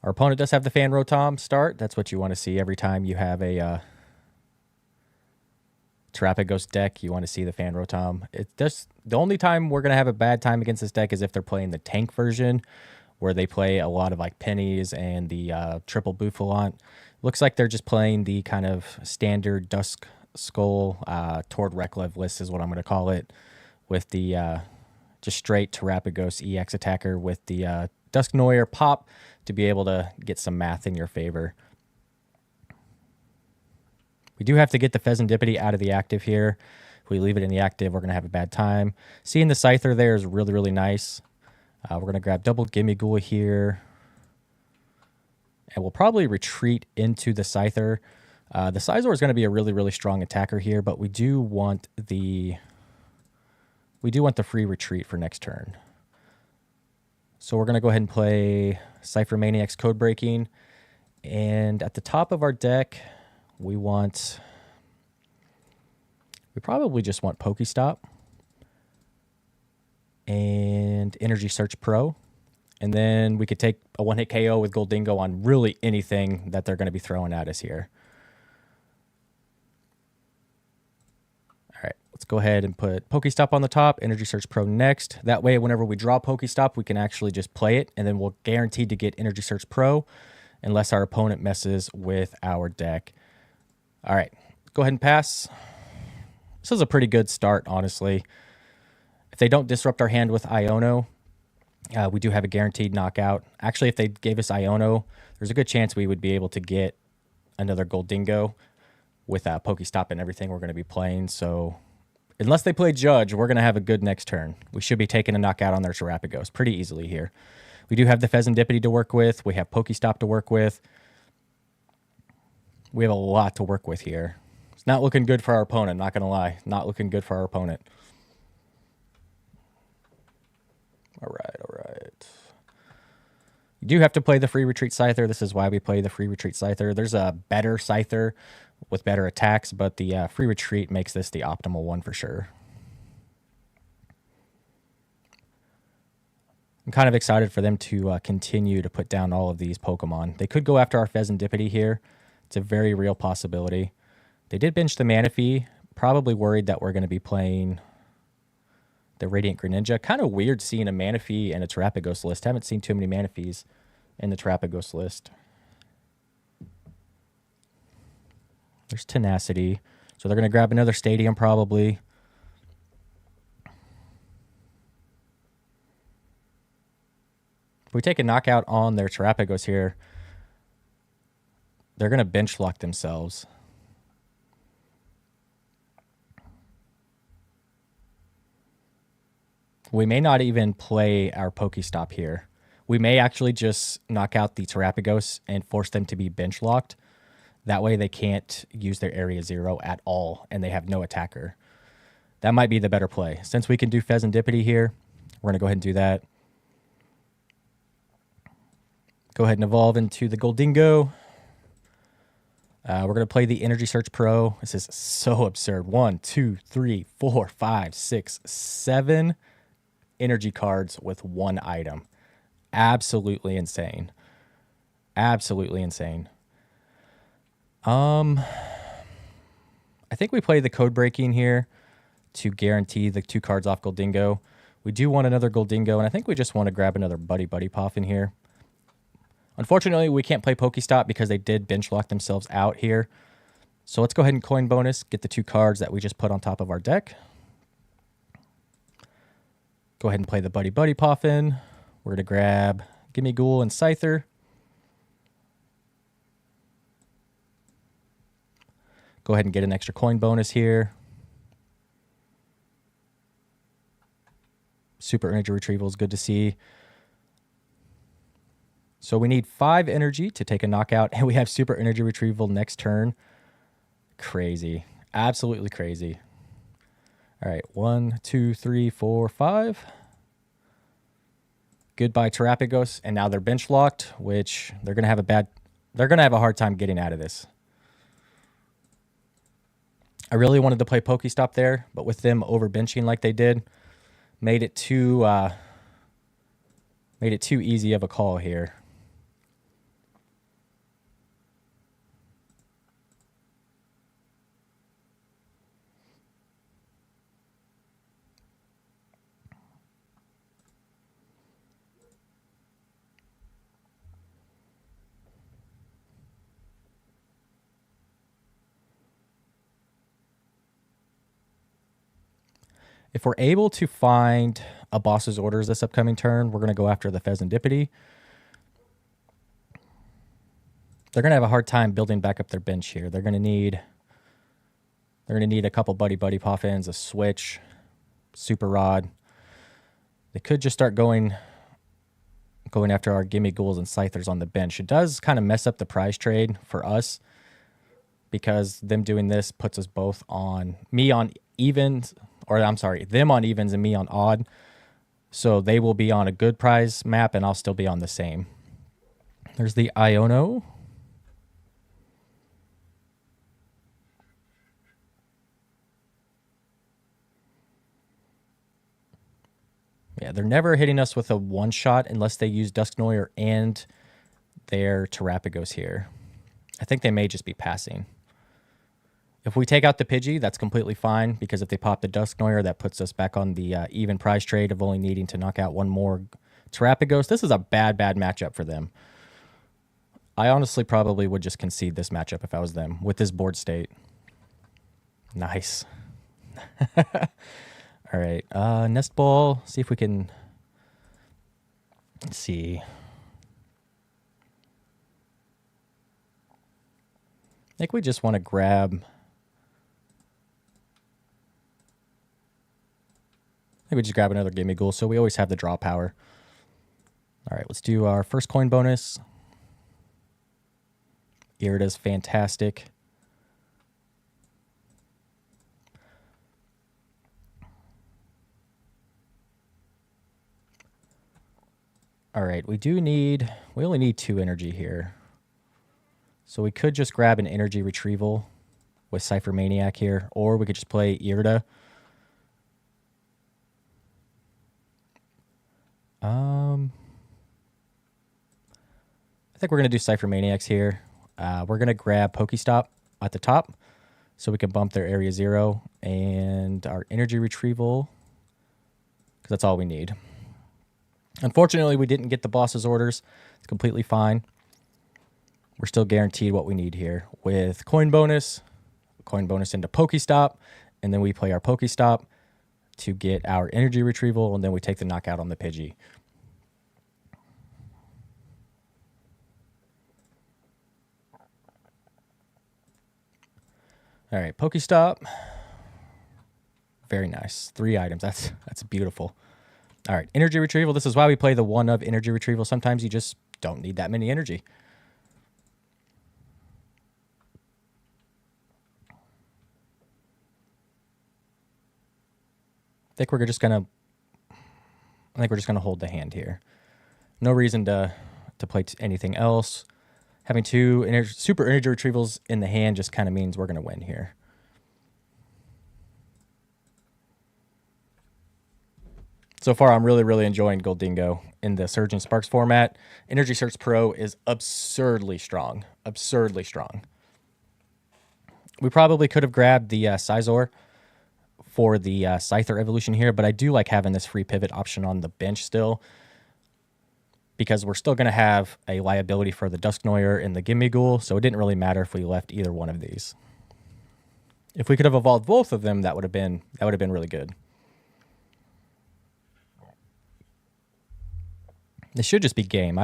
Our opponent does have the Fan Rotom start. That's what you want to see every time you have a Terrapagos deck. You want to see the Fan Rotom. It's just the only time we're going to have a bad time against this deck is if they're playing the tank version, where they play a lot of like pennies and the triple Bouffalant. Looks like they're just playing the kind of standard Dusk Skull Tord Reklev list is what I'm going to call it, with the just straight Terrapagos EX attacker with the Dusknoir pop to be able to get some math in your favor. We do have to get the Fezandipiti out of the active here. If we leave it in the active, we're going to have a bad time. Seeing the Scyther there is really, really nice. We're going to grab double Gimmighoul here. And we'll probably retreat into the Scyther. The Scizor is going to be a really, really strong attacker here, but we do want the free retreat for next turn. So we're going to go ahead and play Ciphermaniac's Codebreaking. And at the top of our deck, we probably just want PokéStop and Energy Search Pro. And then we could take a one-hit KO with Gholdengo on really anything that they're going to be throwing at us here. All right, let's go ahead and put PokéStop on the top, Energy Search Pro next. That way, whenever we draw PokéStop, we can actually just play it, and then we'll guaranteed to get Energy Search Pro unless our opponent messes with our deck. All right, go ahead and pass. This is a pretty good start, honestly. If they don't disrupt our hand with Iono, we do have a guaranteed knockout. Actually, if they gave us Iono, there's a good chance we would be able to get another Gholdengo with PokéStop and everything we're going to be playing. So unless they play Judge, we're going to have a good next turn. We should be taking a knockout on their Terrapagos pretty easily here. We do have the Fezandipiti to work with. We have PokéStop to work with. We have a lot to work with here. It's not looking good for our opponent, not going to lie. Not looking good for our opponent. All right. You do have to play the free retreat Scyther. This is why we play the free retreat Scyther. There's a better Scyther with better attacks, but the free retreat makes this the optimal one for sure. I'm kind of excited for them to continue to put down all of these Pokemon. They could go after our Fezandipiti here. It's a very real possibility. They did bench the Manaphy. Probably worried that we're going to be playing the Radiant Greninja. Kind of weird seeing a Manaphy and a Terrapagos list. Haven't seen too many Manaphys in the Terrapagos list. There's Tenacity. So they're going to grab another Stadium probably. If we take a knockout on their Terrapagos here, they're going to bench lock themselves. We may not even play our PokéStop here. We may actually just knock out the Terrapagos and force them to be bench locked. That way they can't use their Area 0 at all, and they have no attacker. That might be the better play. Since we can do Fezandipiti here, we're going to go ahead and do that. Go ahead and evolve into the Gholdengo. We're going to play the Energy Search Pro. This is so absurd. 1, 2, 3, 4, 5, 6, 7 energy cards with one item. Absolutely insane. Absolutely insane. I think we play the Codebreaking here to guarantee the 2 cards off Gholdengo. We do want another Gholdengo, and I think we just want to grab another Buddy-Buddy Poffin here. Unfortunately, we can't play PokéStop because they did bench lock themselves out here. So let's go ahead and coin bonus, get the 2 cards that we just put on top of our deck. Go ahead and play the Buddy-Buddy Poffin. We're going to grab Gimmighoul and Scyther. Go ahead and get an extra coin bonus here. Super Energy Retrieval is good to see. So we need 5 energy to take a knockout, and we have Super Energy Retrieval next turn. Crazy. Absolutely crazy. All right, 1, 2, 3, 4, 5. Goodbye Terrapagos, and now they're bench locked, which they're gonna have a hard time getting out of this. I really wanted to play PokéStop there, but with them over benching like they did, made it too easy of a call here. If we're able to find a boss's orders this upcoming turn, we're going to go after the Fezandipiti. They're going to have a hard time building back up their bench here. They're going to need a couple Buddy-Buddy Poffins, a switch, Super Rod. They could just start going after our Gimmighouls and Scythers on the bench. It does kind of mess up the prize trade for us because them doing this puts us both on me on evens, or I'm sorry, them on evens and me on odd. So they will be on a good prize map and I'll still be on the same. There's the Iono. Yeah, they're never hitting us with a one-shot unless they use Dusknoir and their Terrapagos here. I think they may just be passing. If we take out the Pidgey, that's completely fine, because if they pop the Dusknoir, that puts us back on the even prize trade of only needing to knock out one more Terrapagos. This is a bad matchup for them. I honestly probably would just concede this matchup if I was them with this board state. Nice. All right, Nest Ball, see if we can, let's see. I think we just want to grab, another Gimmighoul, so we always have the draw power. All right, let's do our first coin bonus. Irida's fantastic. All right, we only need 2 energy here. So we could just grab an energy retrieval with Ciphermaniac here, or we could just play Irida. I think we're going to do Ciphermaniacs here. We're going to grab PokéStop at the top so we can bump their area 0 and our energy retrieval, because that's all we need. Unfortunately, we didn't get the boss's orders. It's completely fine. We're still guaranteed what we need here with coin bonus into PokéStop, and then we play our PokéStop to get our energy retrieval, and then we take the knockout on the Pidgey. All right, PokéStop. Very nice. 3 items. That's beautiful. All right, energy retrieval. This is why we play the 1 of energy retrieval. Sometimes you just don't need that many energy. I think we're just gonna hold the hand here. No reason to play anything else. Having 2 super energy retrievals in the hand just kind of means we're gonna win here. So far, I'm really enjoying Gholdengo in the Surge and Sparks format. Energy Search Pro is absurdly strong. Absurdly strong. We probably could have grabbed the Scizor for the Scyther evolution here, but I do like having this free pivot option on the bench still, because we're still going to have a liability for the Dusknoir and the Gimmighoul, so it didn't really matter if we left either one of these. If we could have evolved both of them, that would have been really good. This should just be game.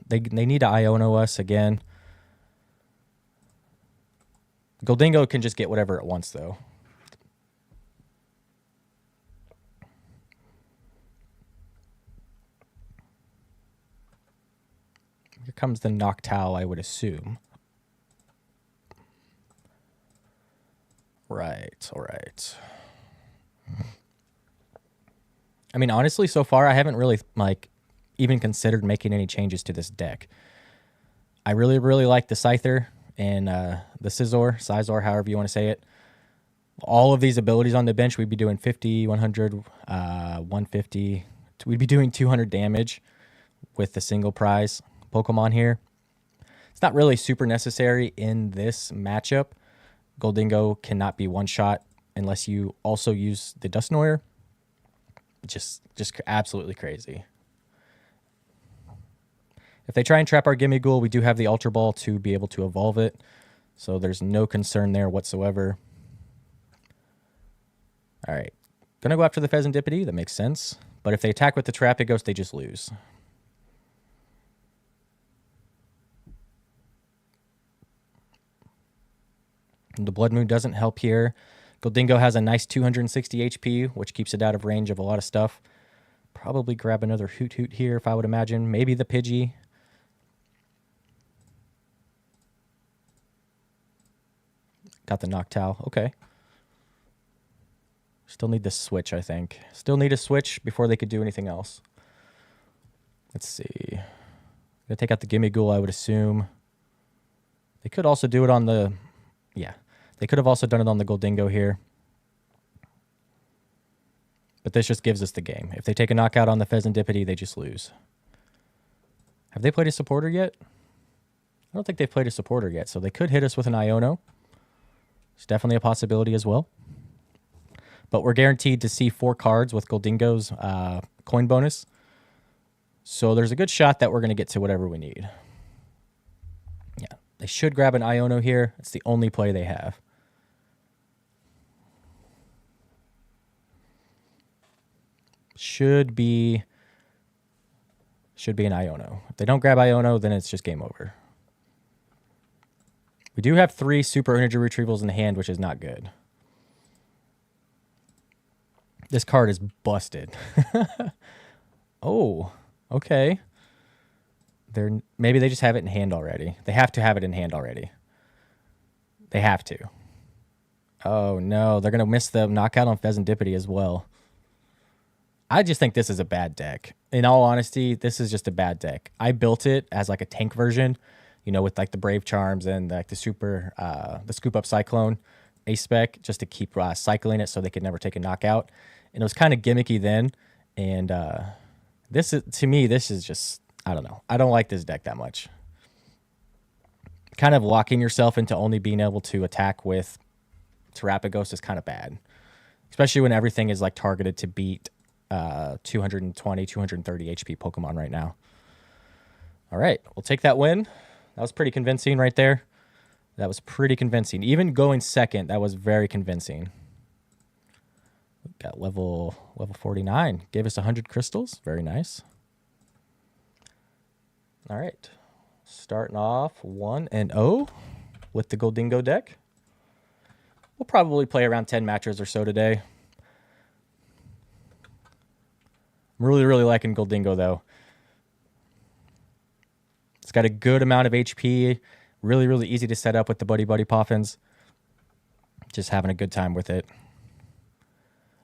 They need to Iono us again. Gholdengo can just get whatever it wants, though. Here comes the Noctowl, I would assume. Right, all right. I mean, honestly, so far, I haven't really, even considered making any changes to this deck. I really like the Scyther and the Scizor, however you want to say it. All of these abilities on the bench, we'd be doing 50, 100, 150. We'd be doing 200 damage with the single prize Pokemon here. It's not really super necessary in this matchup. Gholdengo cannot be one-shot unless you also use the Dusknoir. Just absolutely crazy. If they try and trap our Gimmighoul, we do have the Ultra Ball to be able to evolve it. So there's no concern there whatsoever. All right. Gonna go after the Fezandipiti. That makes sense. But if they attack with the Terrapagos, they just lose. And the Blood Moon doesn't help here. Gholdengo has a nice 260 HP, which keeps it out of range of a lot of stuff. Probably grab another Hoot Hoot here, if I would imagine. Maybe the Pidgey. Got the Noctowl. Okay. Still need the switch, I think. Still need a switch before they could do anything else. Let's see. Gonna take out the Gimmighoul, I would assume. They could also do it on the... Yeah. They could have also done it on the Gholdengo here. But this just gives us the game. If they take a knockout on the Fezandipiti, they just lose. Have they played a supporter yet? I don't think they've played a supporter yet, so they could hit us with an Iono. It's definitely a possibility as well. But we're guaranteed to see 4 cards with Gholdengo's coin bonus. So there's a good shot that we're going to get to whatever we need. Yeah, they should grab an Iono here. It's the only play they have. Should be an Iono. If they don't grab Iono, then it's just game over. We do have 3 super energy retrievals in the hand, which is not good. This card is busted. Oh, okay. Maybe they just have it in hand already. They have to have it in hand already. They have to. Oh, no. They're going to miss the knockout on Fezandipiti as well. I just think this is a bad deck. In all honesty, this is just a bad deck. I built it as like a tank version, you know, with like the Brave Charms and like the Scoop Up Cyclone Ace Spec, just to keep cycling it so they could never take a knockout. And it was kind of gimmicky then. And this is, to me, this is just, I don't know. I don't like this deck that much. Kind of locking yourself into only being able to attack with Terrapagos is kind of bad. Especially when everything is like targeted to beat 220, 230 HP Pokemon right now. All right, we'll take that win. That was pretty convincing right there. That was pretty convincing. Even going second, that was very convincing. Got level 49. Gave us 100 crystals. Very nice. All right. Starting off 1-0 with the Gholdengo deck. We'll probably play around 10 matches or so today. I'm really liking Gholdengo, though. It's got a good amount of HP. Really easy to set up with the Buddy-Buddy Poffins. Just having a good time with it.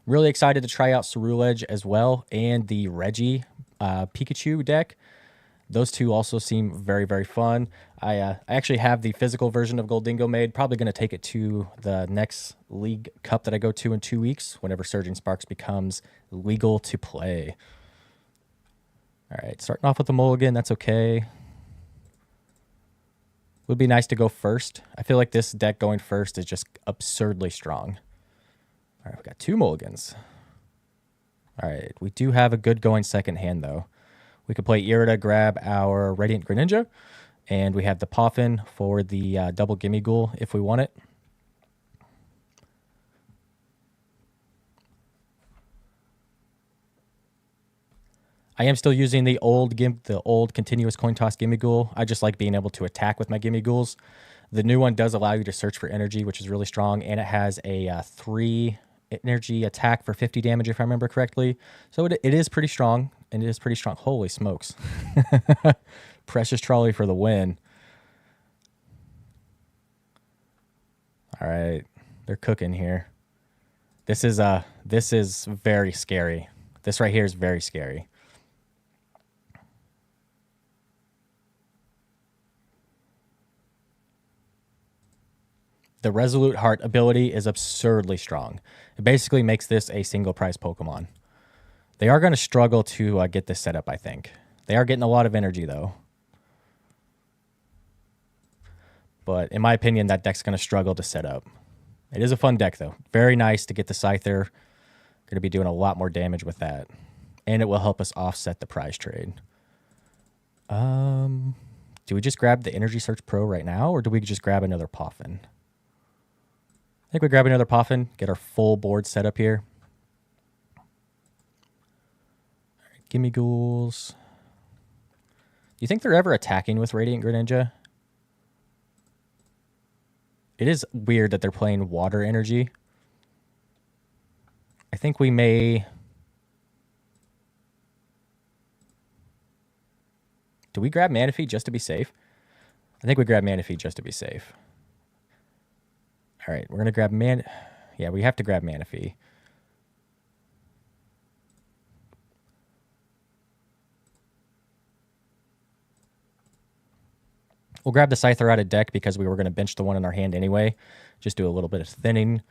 Really excited to try out Ceruledge as well, and the Reggie Pikachu deck. Those two also seem very fun. I actually have the physical version of Gholdengo made. Probably going to take it to the next League Cup that I go to in 2 weeks, whenever Surging Sparks becomes legal to play. All right, starting off with the Mulligan. That's okay. Would be nice to go first. I feel like this deck going first is just absurdly strong. All right, we've got 2 Mulligans. All right, we do have a good going second hand, though. We could play Irida, grab our Radiant Greninja, and we have the Poffin for the double Gimmighoul if we want it. I am still using the old continuous coin toss Gimmighoul. I just like being able to attack with my Gimmighouls. The new one does allow you to search for energy, which is really strong, and it has a 3 energy attack for 50 damage, if I remember correctly. So it is pretty strong, and it is pretty strong. Holy smokes. Precious Trolley for the win. All right. They're cooking here. This is very scary. This right here is very scary. The Resolute Heart ability is absurdly strong. It basically makes this a single prize Pokemon. They are going to struggle to get this set up, I think. They are getting a lot of energy, though. But in my opinion, that deck's going to struggle to set up. It is a fun deck, though. Very nice to get the Scyther. Going to be doing a lot more damage with that. And it will help us offset the prize trade. Do we just grab the Energy Search Pro right now, or do we just grab another Poffin? I think we grab another Poffin, get our full board set up here. Gimmighouls. Do you think they're ever attacking with Radiant Greninja? It is weird that they're playing Water Energy. I think we may... Do we grab Manaphy just to be safe? I think we grab Manaphy just to be safe. All right, we're going to grab Yeah, we have to grab Manaphy. We'll grab the Scyther out of deck because we were going to bench the one in our hand anyway. Just do a little bit of thinning.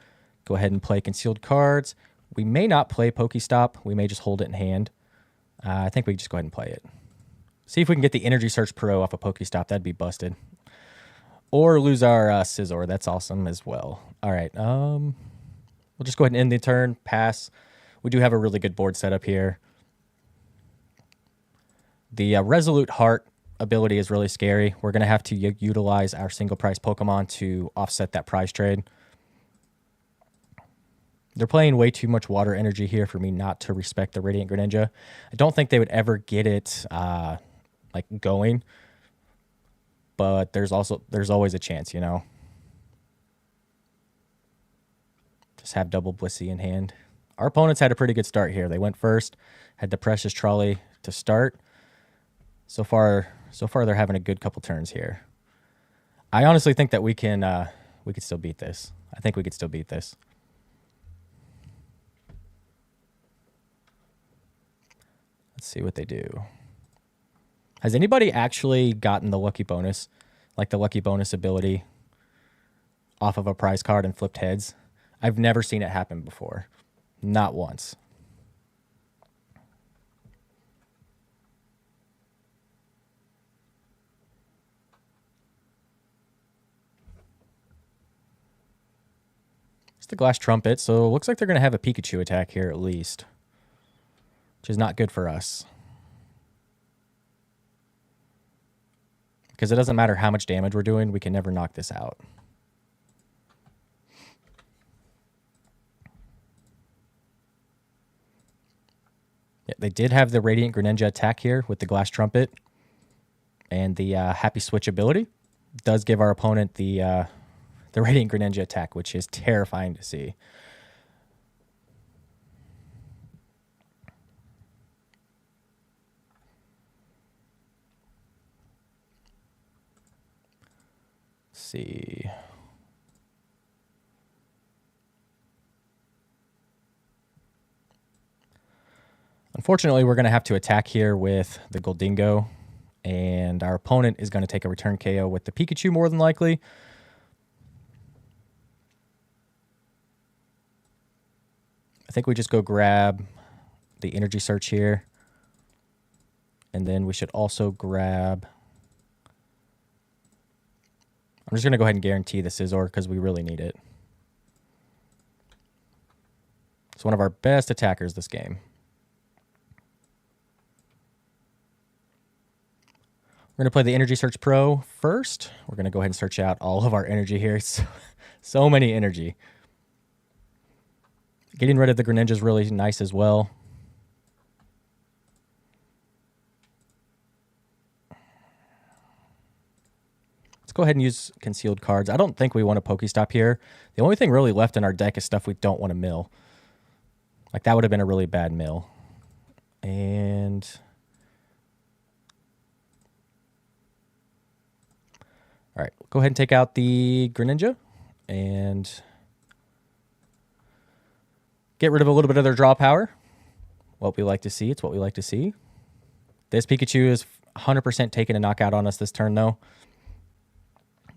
Go ahead and play concealed cards. We may not play PokéStop. We may just hold it in hand. I think we just go ahead and play it. See if we can get the Energy Search Pro off a PokéStop. That'd be busted. Or lose our Scizor. That's awesome as well. All right. We'll just go ahead and end the turn. Pass. We do have a really good board setup here. The Resolute Heart ability is really scary. We're going to have to utilize our single price Pokemon to offset that prize trade. They're playing way too much Water Energy here for me not to respect the Radiant Greninja. I don't think they would ever get it like going, but there's always a chance, you know. Just have double Blissey in hand. Our opponents had a pretty good start here. They went first, had the Precious Trolley to start. So far they're having a good couple turns here. I honestly think that we could still beat this. I think we could still beat this. Let's see what they do. Has anybody actually gotten the lucky bonus, like the lucky bonus ability, off of a prize card and flipped heads? I've never seen it happen before. Not once. It's the Glass Trumpet, so it looks like they're going to have a Pikachu attack here at least, which is not good for us. Because it doesn't matter how much damage we're doing, we can never knock this out. Yeah, they did have the Radiant Greninja attack here with the Glass Trumpet. And the Happy Switch ability does give our opponent the Radiant Greninja attack, which is terrifying to see. Let's see. Unfortunately, we're going to have to attack here with the Gholdengo, and our opponent is going to take a return KO with the Pikachu more than likely. I think we just go grab the Energy Search here, and then we should also grab... I'm just going to go ahead and guarantee the Scizor because we really need it. It's one of our best attackers this game. We're going to play the Energy Search Pro first. We're going to go ahead and search out all of our energy here. So many energy. Getting rid of the Greninja is really nice as well. Let's go ahead and use concealed cards. I don't think we want a PokéStop here. The only thing really left in our deck is stuff we don't want to mill. Like that would have been a really bad mill. And... all right, go ahead and take out the Greninja and get rid of a little bit of their draw power. What we like to see. It's what we like to see. This Pikachu is 100% taking a knockout on us this turn, though.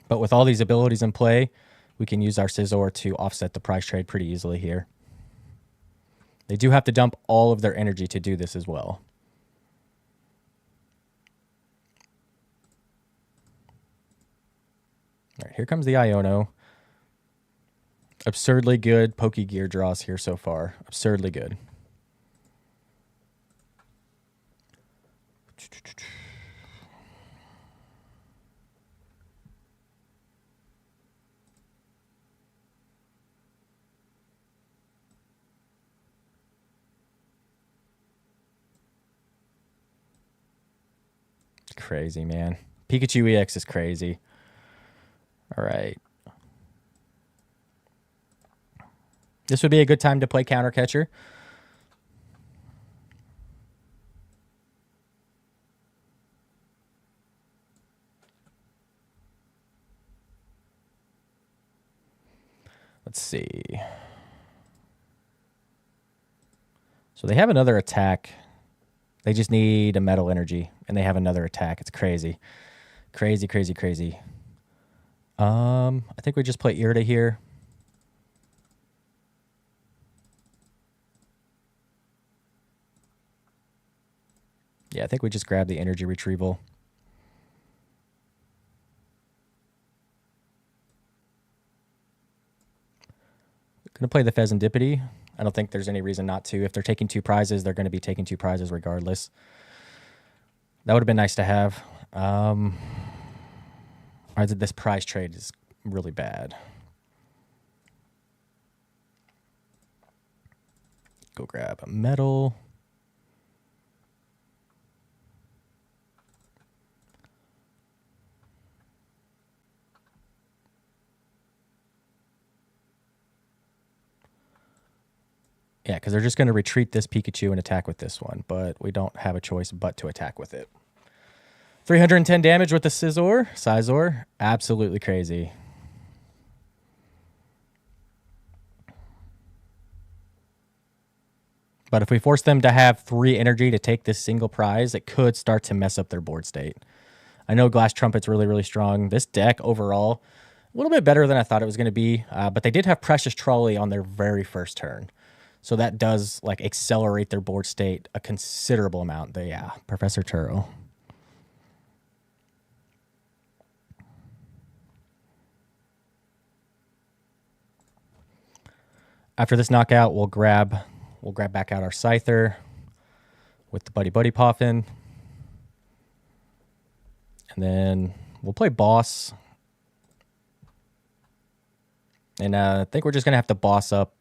But with all these abilities in play, we can use our Scizor to offset the prize trade pretty easily here. They do have to dump all of their energy to do this as well. All right, here comes the Iono. Absurdly good Pokegear draws here so far. Absurdly good. crazy, man. Pikachu EX is crazy. All right. This would be a good time to play Counter Catcher. Let's see. So they have another attack. They just need a Metal Energy, and they have another attack. It's crazy. Crazy, crazy, crazy. I think we just play Irida here. Yeah, I think we just grab the Energy Retrieval. Gonna play the Fezandipiti. I don't think there's any reason not to. If they're taking 2 prizes, they're going to be taking 2 prizes regardless. That would have been nice to have. This prize trade is really bad. Go grab a metal. Yeah, because they're just going to retreat this Pikachu and attack with this one, but we don't have a choice but to attack with it. 310 damage with the Scizor. Absolutely crazy. But if we force them to have 3 energy to take this single prize, it could start to mess up their board state. I know Glass Trumpet's really, really strong. This deck overall, a little bit better than I thought it was going to be, but they did have Precious Trolley on their very first turn. So that does like accelerate their board state a considerable amount. Yeah, Professor Turo. After this knockout, we'll grab back out our Scyther with the Buddy-Buddy Poffin. And then we'll play Boss. And I think we're just going to have to boss up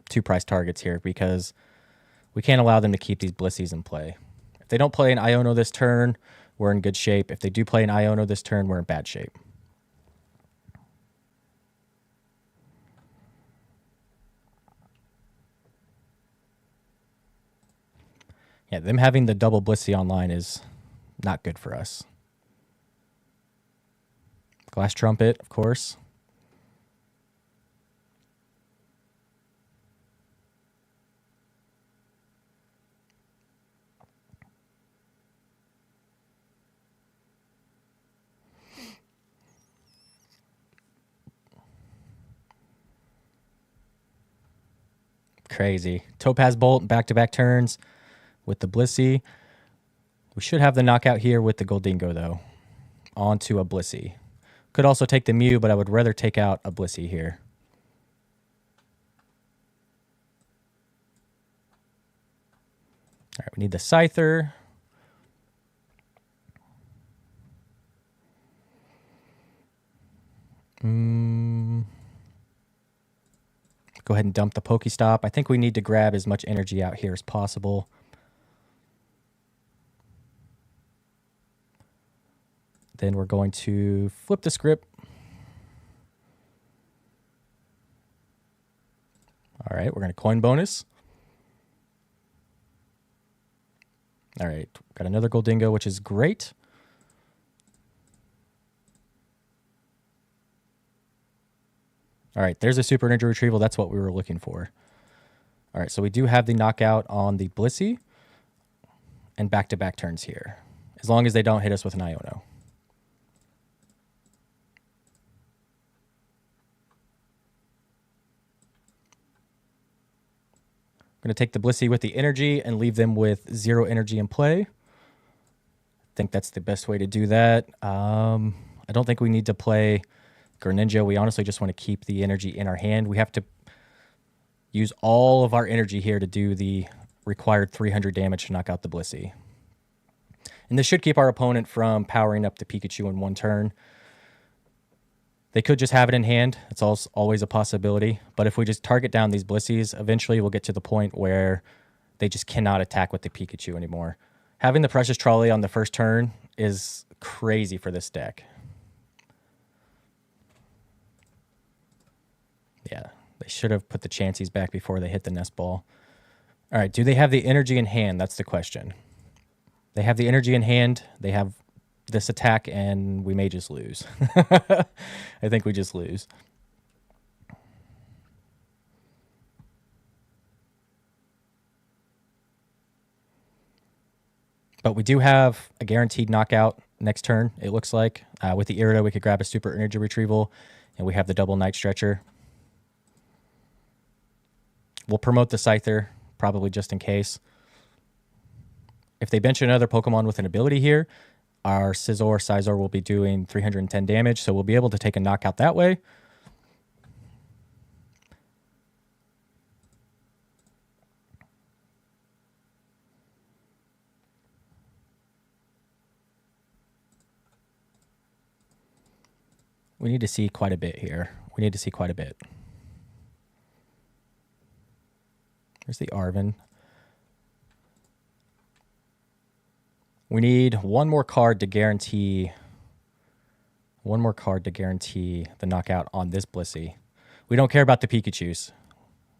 2 prize targets here because we can't allow them to keep these Blissies in play. If they don't play an Iono this turn, we're in good shape. If they do play an Iono this turn, we're in bad shape. Yeah, them having the double Blissey online is not good for us. Glass Trumpet, of course. Crazy. Topaz Bolt, back-to-back turns with the Blissey. We should have the knockout here with the Gholdengo, though. Onto a Blissey. Could also take the Mew, but I would rather take out a Blissey here. All right, we need the Scyther. Go ahead and dump the PokéStop. I think we need to grab as much energy out here as possible. Then we're going to flip the script. All right, we're going to coin bonus. All right, got another Gholdengo, which is great. All right, there's a Super Energy Retrieval. That's what we were looking for. All right, so we do have the knockout on the Blissey and back-to-back turns here, as long as they don't hit us with an Iono. I'm going to take the Blissey with the energy and leave them with 0 energy in play. I think that's the best way to do that. I don't think we need to play Greninja. We honestly just want to keep the energy in our hand. We have to use all of our energy here to do the required 300 damage to knock out the Blissey. And this should keep our opponent from powering up the Pikachu in 1 turn. They could just have it in hand. It's always a possibility. But if we just target down these Blissies, eventually we'll get to the point where they just cannot attack with the Pikachu anymore. Having the Precious Trolley on the first turn is crazy for this deck. Yeah, they should have put the Chanseys back before they hit the Nest Ball. All right, do they have the energy in hand? That's the question. They have the energy in hand. They have this attack, and we may just lose. I think we just lose. But we do have a guaranteed knockout next turn, it looks like. With the Irida, we could grab a Super Energy Retrieval, and we have the double Night Stretcher. We'll promote the Scyther, probably just in case. If they bench another Pokemon with an ability here, our Scizor will be doing 310 damage, so we'll be able to take a knockout that way. We need to see quite a bit here. We need to see quite a bit. Here's the Arven. We need one more card to guarantee the knockout on this Blissey. We don't care about the Pikachus.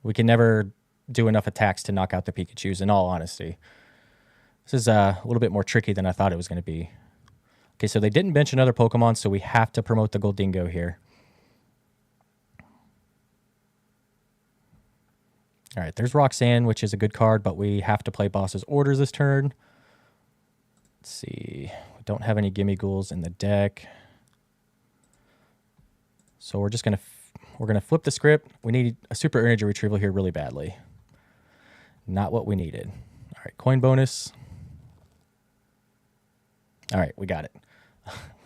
We can never do enough attacks to knock out the Pikachus, in all honesty. This is a little bit more tricky than I thought it was going to be. Okay, so they didn't bench another Pokemon, so we have to promote the Gholdengo here. All right, there's Roxanne, which is a good card, but we have to play Boss's Orders this turn. Let's see. We don't have any Gimmighouls in the deck. So we're just going to flip the script. We need a Super Energy Retrieval here really badly. Not what we needed. All right, coin bonus. All right, we got it.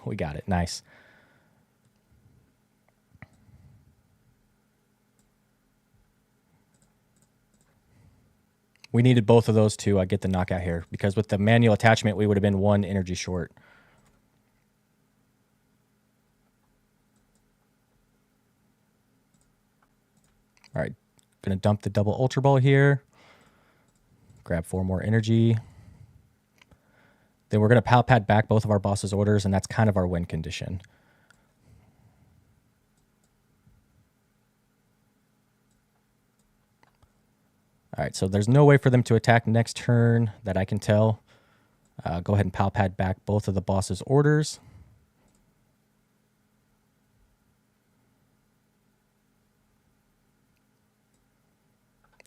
We got it. Nice. We needed both of those to get the knockout here, because with the manual attachment, we would have been one energy short. All right, going to dump the double Ultra Ball here. Grab 4 more energy. Then we're going to Pal Pad back both of our boss's orders, and that's kind of our win condition. All right, so there's no way for them to attack next turn that I can tell. Go ahead and Pal Pad back both of the boss's orders.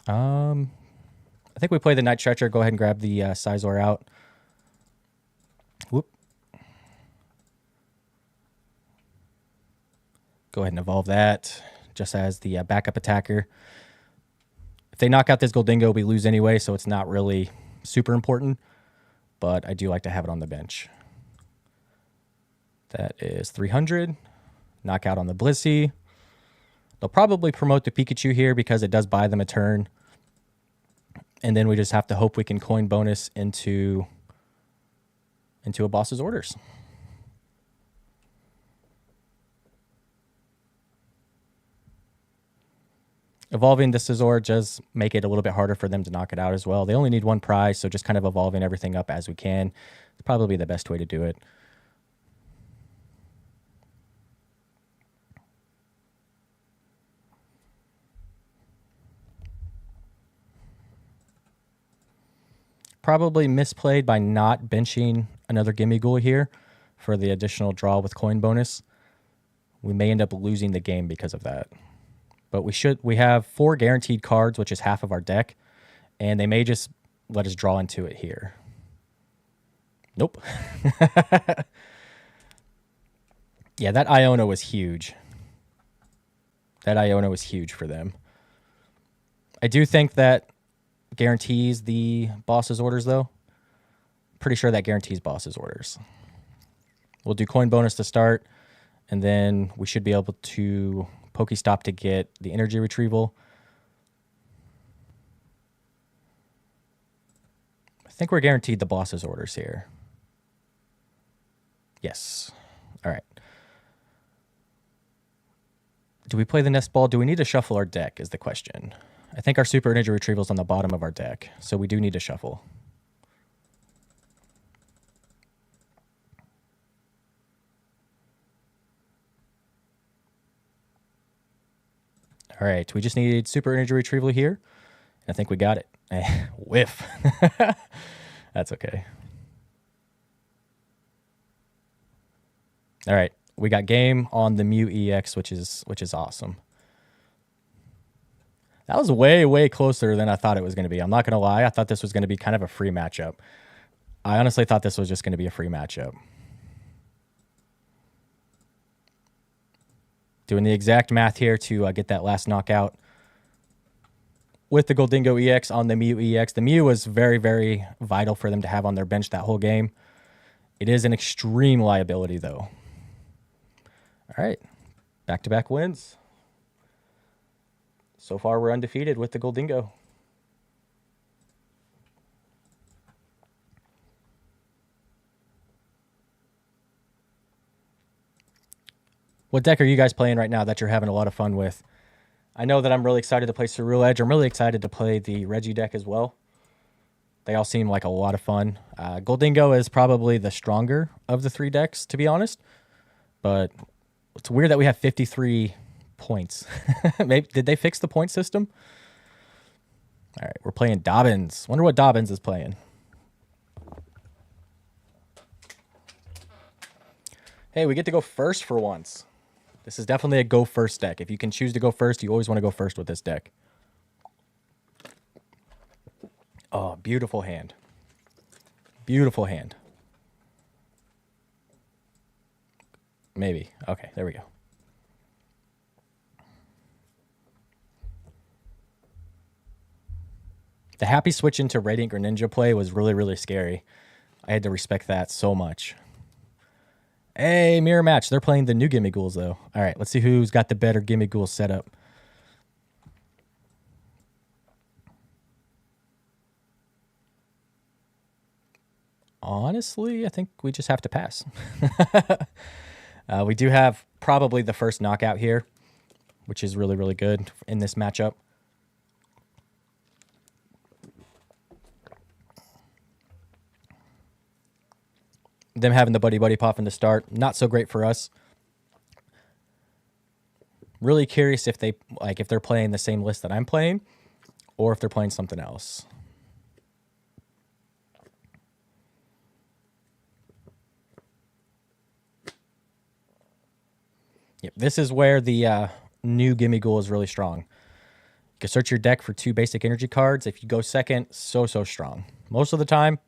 I think we play the Night Stretcher. Go ahead and grab the Scizor out. Whoop. Go ahead and evolve that just as the backup attacker. If they knock out this Gholdengo, we lose anyway, so it's not really super important. But I do like to have it on the bench. That is 300. Knockout on the Blissey. They'll probably promote the Pikachu here because it does buy them a turn. And then we just have to hope we can coin bonus into a boss's orders. Evolving the Scizor does make it a little bit harder for them to knock it out as well. They only need 1 prize, so just kind of evolving everything up as we can. It's probably the best way to do it. Probably misplayed by not benching another Gimmighoul here for the additional draw with coin bonus. We may end up losing the game because of that. But we have 4 guaranteed cards, which is half of our deck, and they may just let us draw into it here. Nope. Yeah, that Iona was huge. That Iona was huge for them. I do think that guarantees the boss's orders, though. Pretty sure that guarantees boss's orders. We'll do coin bonus to start, and then we should be able to PokéStop to get the energy retrieval. I think we're guaranteed the boss's orders here. Yes. All right. Do we play the Nest Ball? Do we need to shuffle our deck is the question. I think our Super Energy Retrieval is on the bottom of our deck, so we do need to shuffle. All right, we just need Super Energy Retrieval here. I think we got it. Whiff. That's okay. All right, we got game on the Mew EX, which is awesome. That was way closer than I thought it was going to be. I'm not going to lie. I thought this was going to be kind of a free matchup. I honestly thought this was just going to be a free matchup. Doing the exact math here to get that last knockout with the Gholdengo EX on the Mew EX. The Mew was very vital for them to have on their bench that whole game. It is an extreme liability, though. All right, back-to-back wins. So far, we're undefeated with the Gholdengo. What deck are you guys playing right now that you're having a lot of fun with? I know that I'm really excited to play Ceruledge Edge. I'm really excited to play the Reggie deck as well. They all seem like a lot of fun. Gholdengo is probably the stronger of the 3 decks, to be honest. But it's weird that we have 53 points. Maybe did they fix the point system? All right, we're playing Dobbins. Wonder what Dobbins is playing. Hey, we get to go first for once. This is definitely a go first deck. If you can choose to go first, you always want to go first with this deck. Oh, beautiful hand. Beautiful hand. Maybe. Okay, there we go. The happy switch into Radiant Greninja play was really scary. I had to respect that so much. Hey, mirror match. They're playing the new Gimmighouls, though. All right, let's see who's got the better Gimmighoul setup. Honestly, I think we just have to pass. We do have probably the first knockout here, which is really good in this matchup. Them having the Buddy-Buddy Poffin to start, not so great for us. Really curious if they're playing the same list that I'm playing, or if they're playing something else. Yep, this is where the new Gimmighoul is really strong. You can search your deck for 2 basic energy cards. If you go second, so strong. Most of the time,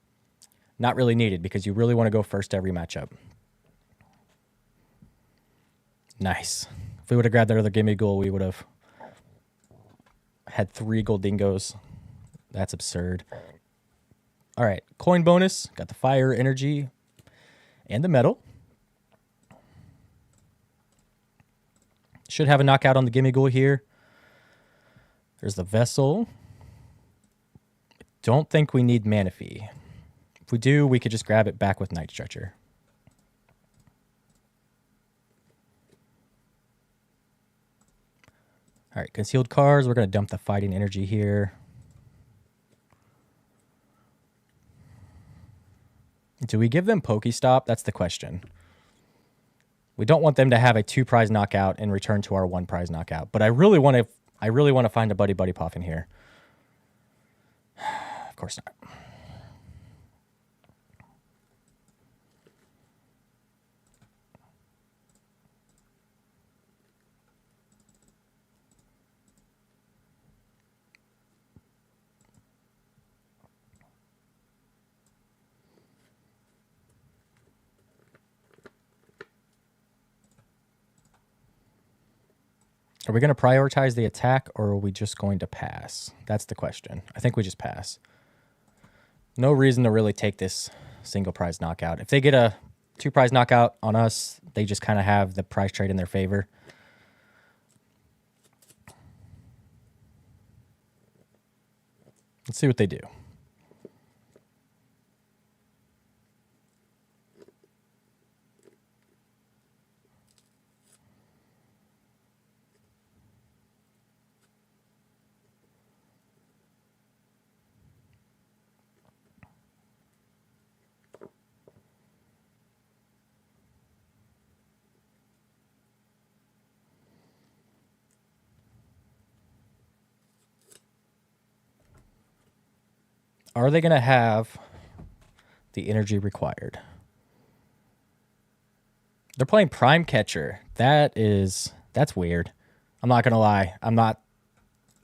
not really needed because you really want to go first every matchup. Nice. If we would have grabbed that other Gimmighoul, we would have had 3 Gholdengos. That's absurd. All right, coin bonus. Got the Fire Energy and the Metal. Should have a knockout on the Gimmighoul here. There's the Vessel. Don't think we need Manaphy. If we do, we could just grab it back with Night Stretcher. All right, concealed cards. We're going to dump the Fighting Energy here. Do we give them PokéStop? That's the question. We don't want them to have a 2-prize knockout and return to our 1-prize knockout. But I really want to find a Buddy-Buddy Poffin here. Of course not. Are we going to prioritize the attack, or are we just going to pass? That's the question. I think we just pass. No reason to really take this single prize knockout. If they get a 2-prize knockout on us, they just kind of have the prize trade in their favor. Let's see what they do. Are they going to have the energy required? They're playing Prime Catcher. That's weird. I'm not going to lie. I'm not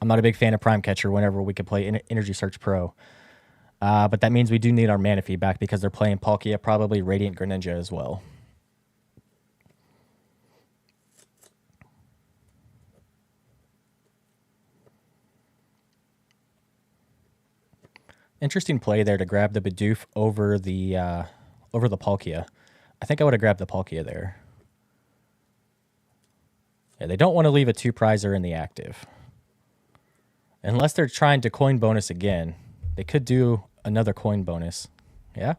a big fan of Prime Catcher whenever we could play Energy Search Pro. But that means we do need our Manaphy back because they're playing Palkia, probably Radiant Greninja as well. Interesting play there to grab the Bidoof over the Palkia. I think I would have grabbed the Palkia there. Yeah, they don't want to leave a 2-prizer in the active. Unless they're trying to coin bonus again. They could do another coin bonus. Yeah?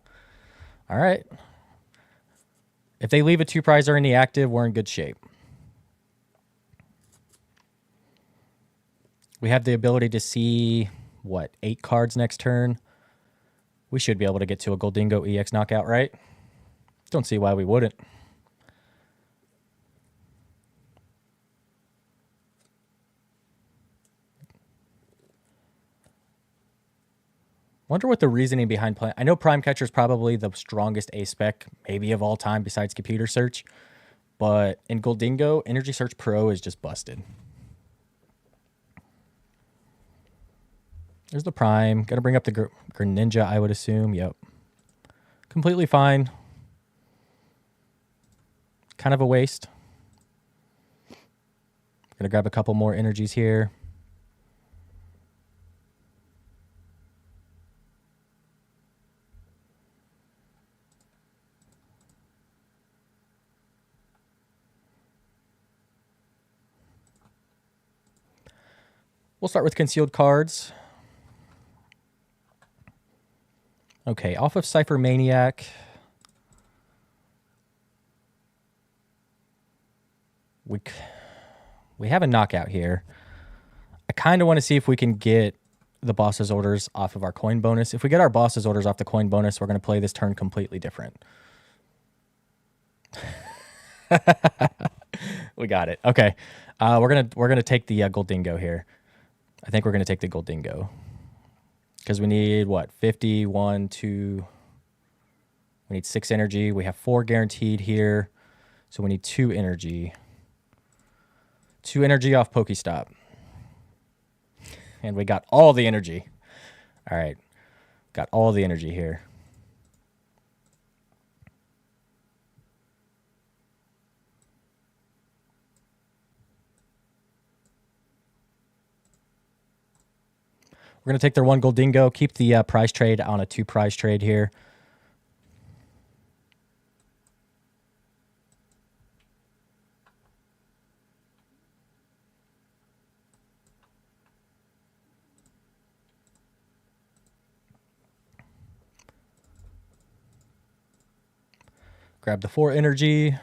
All right. If they leave a 2-prizer in the active, we're in good shape. We have the ability to see, what, 8 cards next turn? We should be able to get to a Gholdengo EX knockout, right? Don't see why we wouldn't. Wonder what the reasoning behind playing. I know Prime Catcher is probably the strongest A-spec, maybe of all time, besides Computer Search. But in Gholdengo, Energy Search Pro is just busted. There's the Prime. Gonna bring up the Greninja, I would assume. Yep. Completely fine. Kind of a waste. Gonna grab a couple more energies here. We'll start with concealed cards. Okay, off of Ciphermaniac. We have a knockout here. I kind of want to see if we can get the boss's orders off of our coin bonus. If we get our boss's orders off the coin bonus, we're going to play this turn completely different. We got it. Okay. We're gonna take the Gholdengo here. I think we're gonna take the Gholdengo. Because we need, what, 51, 2... We need 6 energy. We have 4 guaranteed here. So we need 2 energy. 2 energy off PokéStop. And we got all the energy. All right. Got all the energy here. We're going to take their 1 Gholdengo, keep the prize trade on a 2 prize trade here. Grab the 4 energy.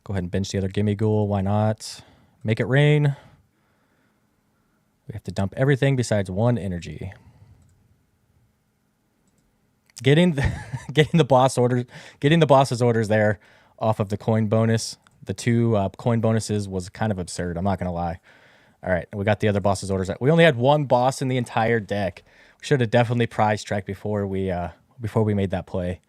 Go ahead and bench the other Gimmighoul. Why not? Make it rain. We have to dump everything besides 1 energy. Getting the boss's orders there off of the coin bonus. The 2 coin bonuses was kind of absurd. I'm not gonna lie. All right, we got the other boss's orders. We only had 1 boss in the entire deck. We should have definitely prize tracked before we made that play.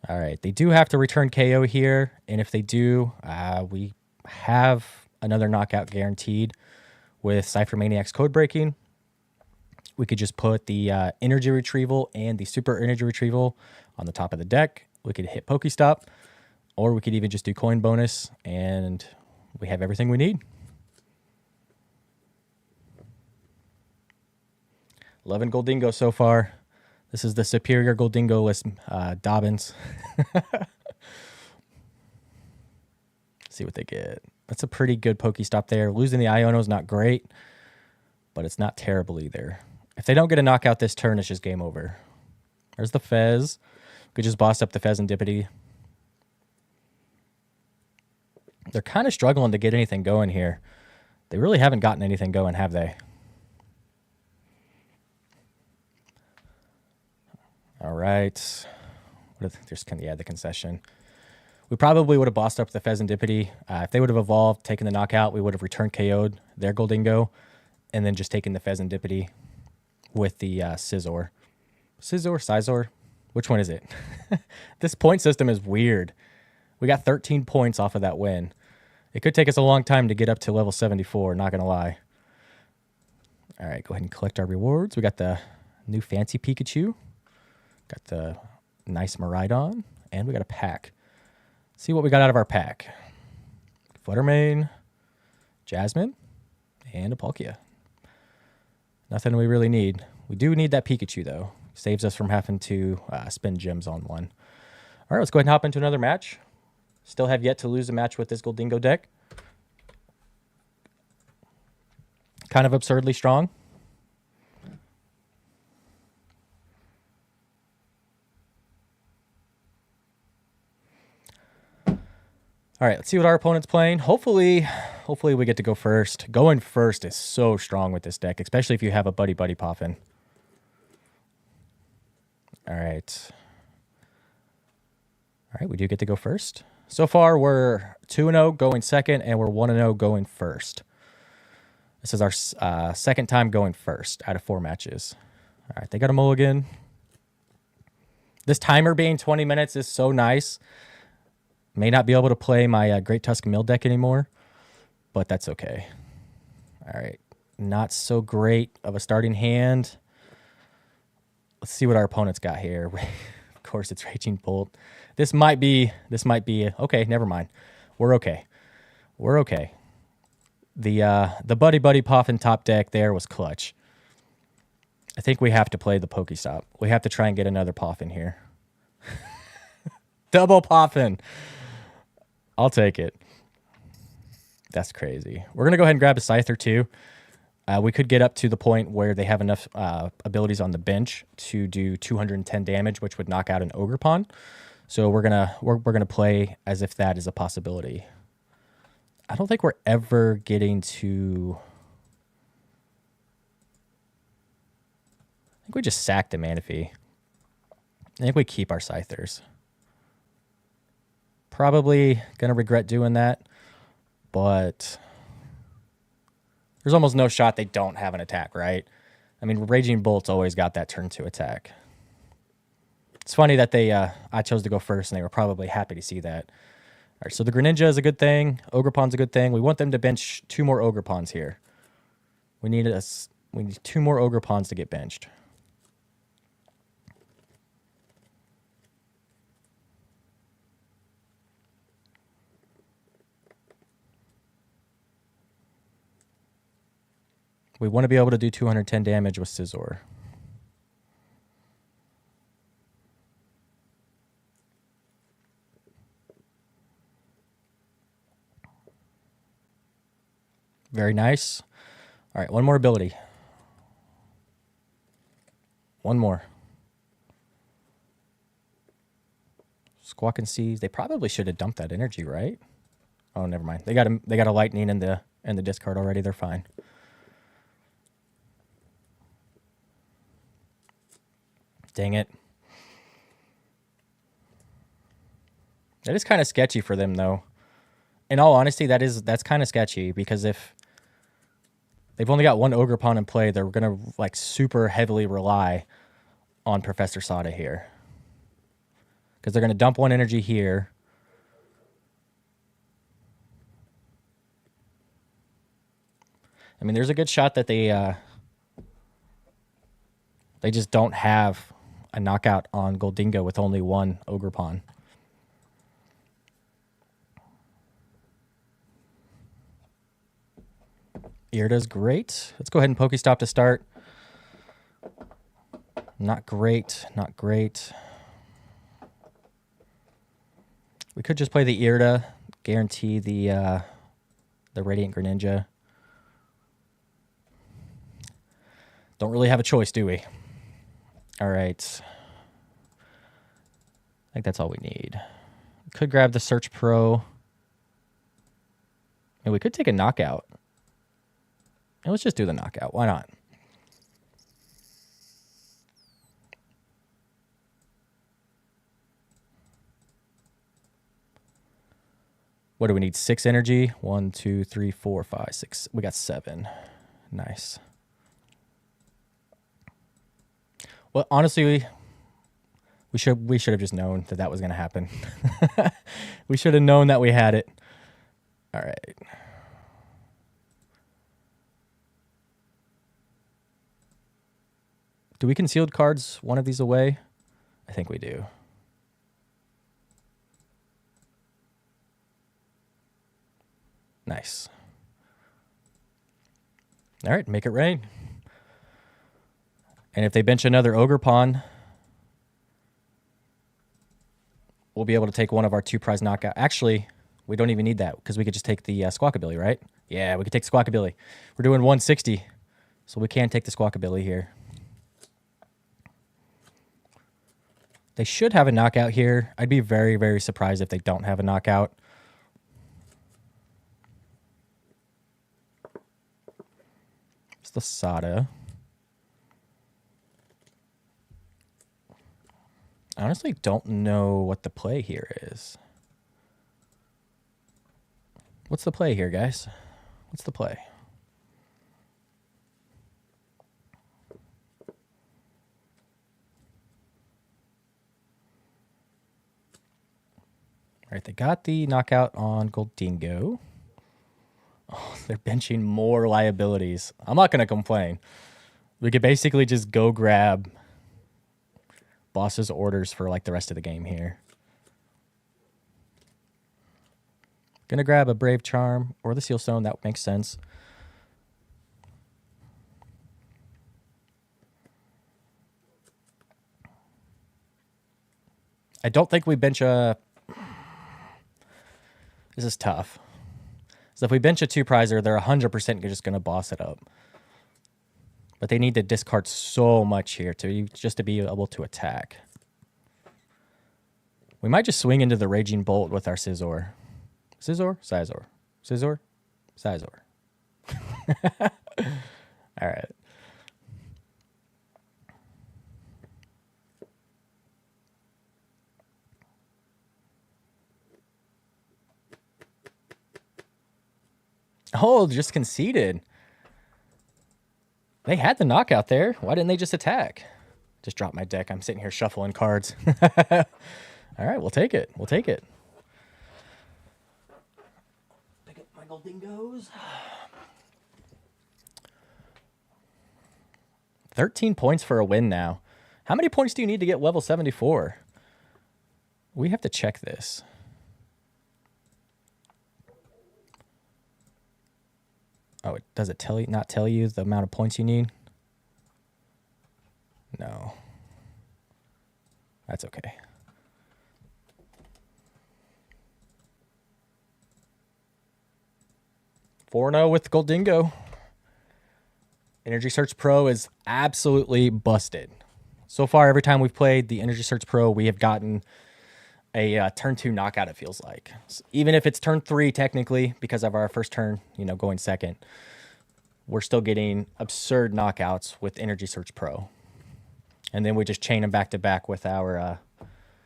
All right, they do have to return KO here, and if they do, we have another knockout guaranteed with Ciphermaniac's Codebreaking. We could just put the Energy Retrieval and the Super Energy Retrieval on the top of the deck. We could hit PokéStop, or we could even just do coin bonus, and we have everything we need. Loving Gholdengo so far. This is the superior Gholdengo list, Dobbins. See what they get. That's a pretty good Pokéstop there. Losing the Iono is not great, but it's not terrible either. If they don't get a knockout this turn, it's just game over. There's the Fez. We could just boss up the Fezandipiti. They're kind of struggling to get anything going here. They really haven't gotten anything going, have they? All right. Yeah, the concession. We probably would have bossed up the Fezandipiti. If they would have evolved, taken the knockout, we would have returned KO'd their Gholdengo, and then just taking the Fezandipiti with the Scizor. Scizor? Which one is it? This point system is weird. We got 13 points off of that win. It could take us a long time to get up to level 74, not going to lie. All right, go ahead and collect our rewards. We got the new fancy Pikachu. Got the nice Miraidon. And we got a pack. Let's see what we got out of our pack. Fluttermane, Jasmine, and a Palkia. Nothing we really need. We do need that Pikachu, though. Saves us from having to spend gems on one. All right, let's go ahead and hop into another match. Still have yet to lose a match with this Gholdengo deck. Kind of absurdly strong. All right, let's see what our opponent's playing. Hopefully we get to go first. Going first is so strong with this deck, especially if you have a Buddy-Buddy Poffin. All right. All right, we do get to go first. So far, we're 2-0 going second, and we're 1-0 going first. This is our second time going first out of 4 matches. All right, they got a mulligan. This timer being 20 minutes is so nice. May not be able to play my Great Tusk Mill deck anymore, but that's okay. All right, not so great of a starting hand. Let's see what our opponent's got here. Of course, it's Raging Bolt. This might be okay. Never mind. We're okay. We're okay. The Buddy-Buddy Poffin top deck there was clutch. I think we have to play the PokéStop. We have to try and get another Poffin here. Double Poffin. I'll take it. That's crazy. We're going to go ahead and grab a Scyther too. We could get up to the point where they have enough abilities on the bench to do 210 damage, which would knock out an Ogerpon. So we're gonna play as if that is a possibility. I don't think we're ever getting to. I think we just sacked the Manaphy. I think we keep our Scythers. Probably gonna regret doing that, but there's almost no shot they don't have an attack, right? I mean, Raging Bolt's always got that turn 2 attack. It's funny that I chose to go first, and they were probably happy to see that. All right, so the Greninja is a good thing. Ogerpon's a good thing. We want them to bench 2 more Ogerpons here. We need 2 more Ogerpons to get benched. We want to be able to do 210 damage with Scizor. Very nice. All right, one more ability. One more. Squawking Seas. They probably should have dumped that energy, right? Oh, never mind. They got a Lightning in the discard already. They're fine. Dang it. That is kind of sketchy for them, though. In all honesty, that's kind of sketchy, because if they've only got one Ogerpon in play, they're going to like super heavily rely on Professor Sada here. Because they're going to dump one energy here. I mean, there's a good shot that they just don't have a knockout on Gholdengo with only one Ogerpon. Irida's great. Let's go ahead and PokéStop to start. Not great. Not great. We could just play the Irida, guarantee the Radiant Greninja. Don't really have a choice, do we? All right. I think that's all we need. Could grab the Search Pro. And we could take a knockout. And let's just do the knockout. Why not? What do we need? 6 energy? 1, 2, 3, 4, 5, 6. We got 7. Nice. Well, honestly, we should have just known that that was going to happen. We should have known that we had it. All right. Do we concealed cards one of these away? I think we do. Nice. All right, make it rain. And if they bench another Ogerpon, we'll be able to take one of our 2 prize knockout. Actually, we don't even need that because we could just take the Squawkabilly, right? Yeah, we could take the Squawkabilly. We're doing 160, so we can take the Squawkabilly here. They should have a knockout here. I'd be very, very surprised if they don't have a knockout. It's the Sada. I honestly don't know what the play here is. What's the play here, guys? What's the play? All right, they got the knockout on Gholdengo. Oh, they're benching more liabilities. I'm not going to complain. We could basically just go grab boss's orders for like the rest of the game here. Gonna grab a Brave Charm or the Seal Stone. That makes sense. I don't think we bench a... This is tough. So if we bench a 2-prizer, they're 100% just going to boss it up. But they need to discard so much here just to be able to attack. We might just swing into the Raging Bolt with our Scizor. Scizor? Scizor. Scizor? Scizor. All right. Oh, just conceded. They had the knockout there. Why didn't they just attack? Just drop my deck. I'm sitting here shuffling cards. All right, we'll take it. We'll take it. Pick up my Gholdengos. 13 points for a win now. How many points do you need to get level 74? We have to check this. Oh, does it not tell you the amount of points you need? No. That's okay. (4-0) with Gholdengo. Energy Search Pro is absolutely busted. So far, every time we've played the Energy Search Pro, we have gotten a turn 2 knockout, it feels like. So even if it's turn 3, technically, because of our first turn, going second, we're still getting absurd knockouts with Energy Search Pro. And then we just chain them back to back with our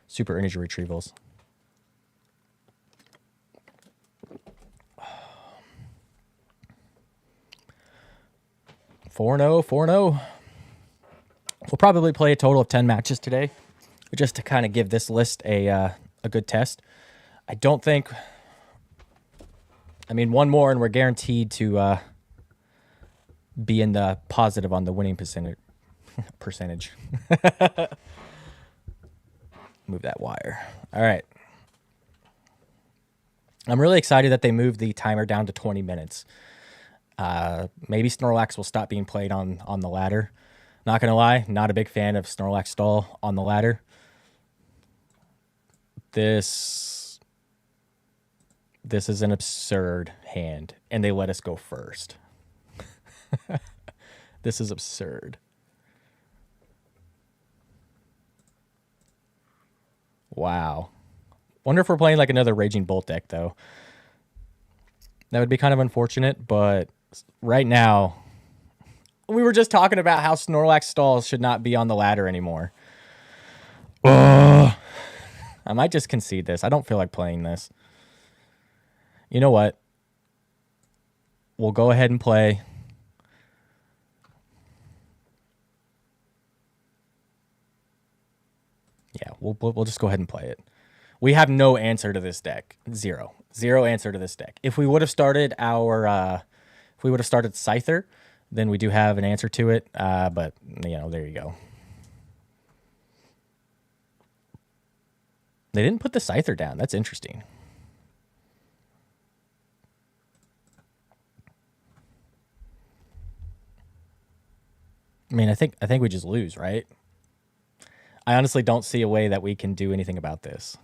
super energy retrievals. (4-0), 4-0. We'll probably play a total of 10 matches today, just to kind of give this list a good test. I don't think... I mean, one more and we're guaranteed to be in the positive on the winning percentage. Move that wire. All right. I'm really excited that they moved the timer down to 20 minutes. Maybe Snorlax will stop being played on the ladder. Not going to lie, not a big fan of Snorlax stall on the ladder. This is an absurd hand, and they let us go first. This is absurd. Wow. Wonder if we're playing like another Raging Bolt deck, though. That would be kind of unfortunate, but right now, we were just talking about how Snorlax stalls should not be on the ladder anymore. I might just concede this. I don't feel like playing this. You know what? We'll go ahead and play. Yeah, we'll just go ahead and play it. We have no answer to this deck. Zero answer to this deck. If we would have started our, if we would have started Scyther, then we do have an answer to it. But you know, there you go. They didn't put the Scyther down. That's interesting. I mean, I think we just lose, right? I honestly don't see a way that we can do anything about this.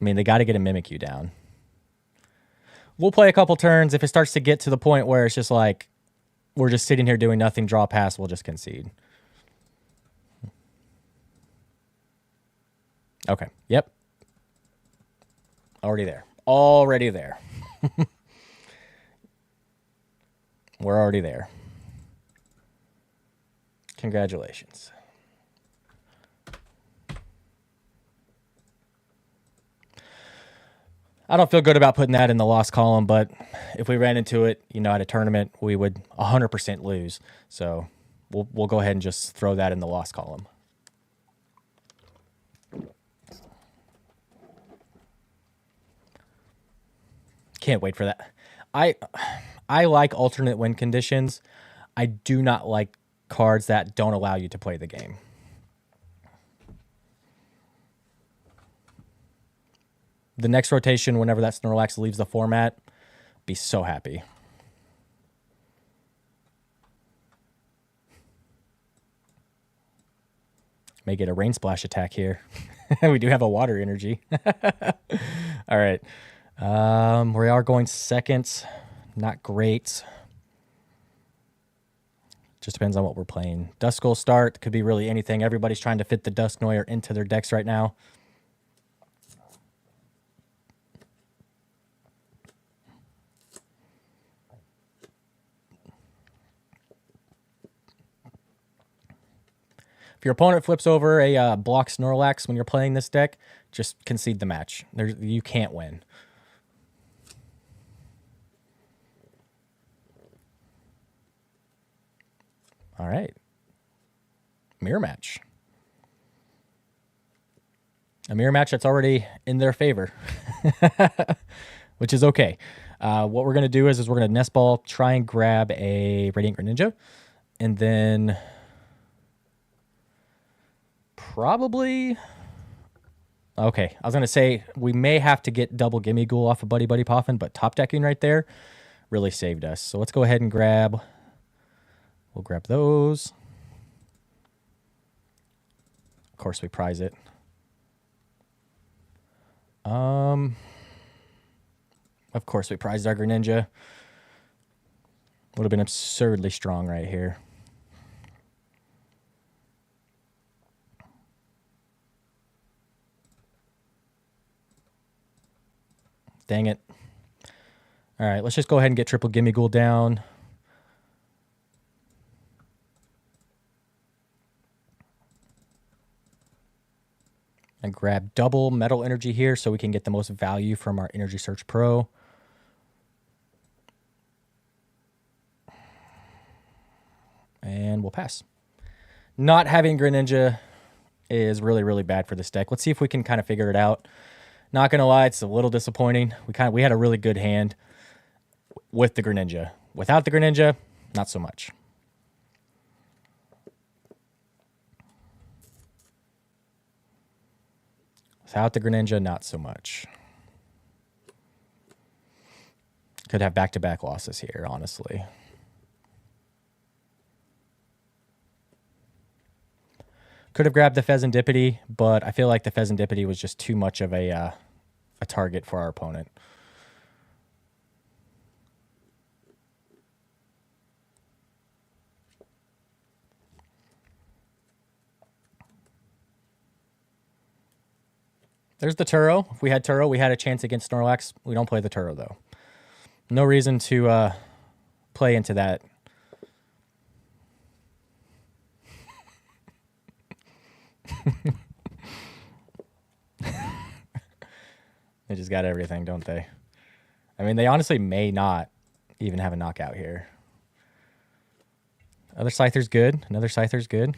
I mean, they got to get a Mimikyu down. We'll play a couple turns. If it starts to get to the point where it's just like we're just sitting here doing nothing, draw pass, we'll just concede. Okay. Yep. Already there. Already there. We're already there. Congratulations. I don't feel good about putting that in the loss column, but if we ran into it, you know, at a tournament, we would 100% lose. So we'll go ahead and just throw that in the loss column. Can't wait for that. I like alternate win conditions. I do not like cards that don't allow you to play the game. The next rotation, whenever that Snorlax leaves the format, be so happy. May get a Rain Splash attack here. We do have a Water Energy. All right. We are going second. Not great. Just depends on what we're playing. Duskull start. Could be really anything. Everybody's trying to fit the Dusknoir into their decks right now. If your opponent flips over a block Snorlax when you're playing this deck, just concede the match. You can't win. All right. Mirror match. A mirror match that's already in their favor, which is okay. What we're going to do is we're going to Nest Ball, try and grab a Radiant Greninja, and then probably... Okay, I was going to say we may have to get double Gimmighoul off of Buddy-Buddy Poffin, but top decking right there really saved us. So let's go ahead and grab... We'll grab those. Of course, we prize it. Of course, we prized our Greninja. Would have been absurdly strong right here. Dang it. All right, let's just go ahead and get triple Gimmighoul down. And grab double Metal Energy here so we can get the most value from our Energy Search Pro. And we'll pass. Not having Greninja is really, really bad for this deck. Let's see if we can kind of figure it out. Not gonna lie, it's a little disappointing. We had a really good hand with the Greninja. Without the Greninja, not so much. Without the Greninja, not so much. Could have back-to-back losses here, honestly. Could have grabbed the Fezandipiti, but I feel like the Fezandipiti was just too much of a target for our opponent. There's the Turo. If we had Turo, we had a chance against Snorlax. We don't play the Turo, though. No reason to play into that. They just got everything, don't they? I mean, they honestly may not even have a knockout here. Other Scyther's good. Another Scyther's good.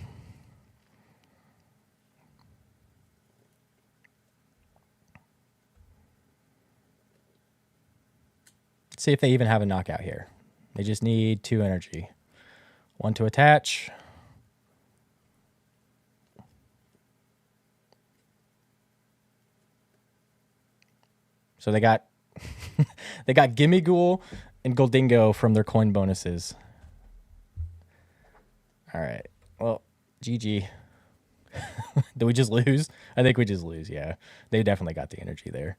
Let's see if they even have a knockout here. They just need 2 energy. 1 to attach. So they got they got Gimmighoul and Gholdengo from their coin bonuses. All right. Well, GG. Did we just lose? I think we just lose, yeah. They definitely got the energy there.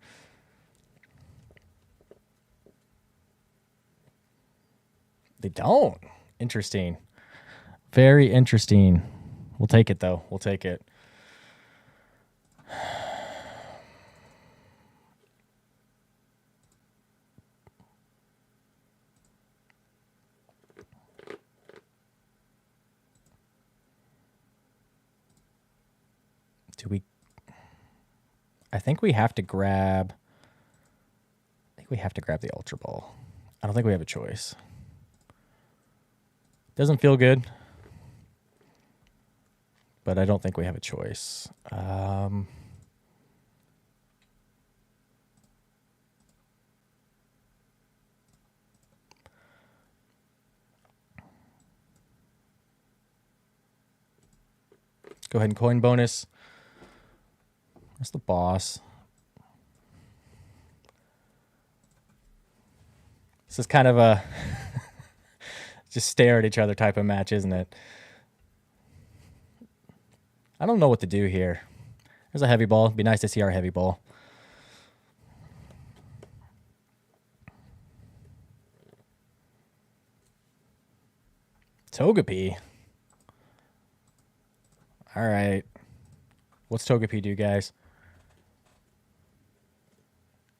They don't. Interesting. Very interesting. We'll take it, though. We'll take it. Do we... I think we have to grab... the Ultra Ball. I don't think we have a choice. Doesn't feel good. But I don't think we have a choice. Go ahead and coin bonus. Where's the boss? This is kind of a just stare at each other type of match, isn't it? I don't know what to do here. There's a heavy ball. It'd be nice to see our heavy ball. Togepi. All right. What's Togepi do, guys?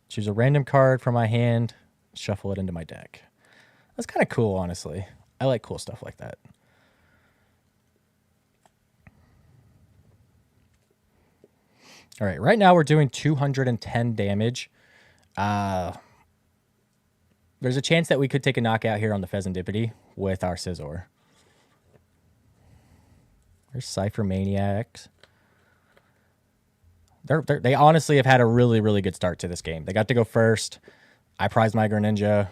Choose a random card from my hand, shuffle it into my deck. That's kind of cool, honestly. I like cool stuff like that. All right, right now we're doing 210 damage. There's a chance that we could take a knockout here on the Fezandipiti with our Scizor. There's Ciphermaniacs. They honestly have had a really, really good start to this game. They got to go first. I prized my Greninja.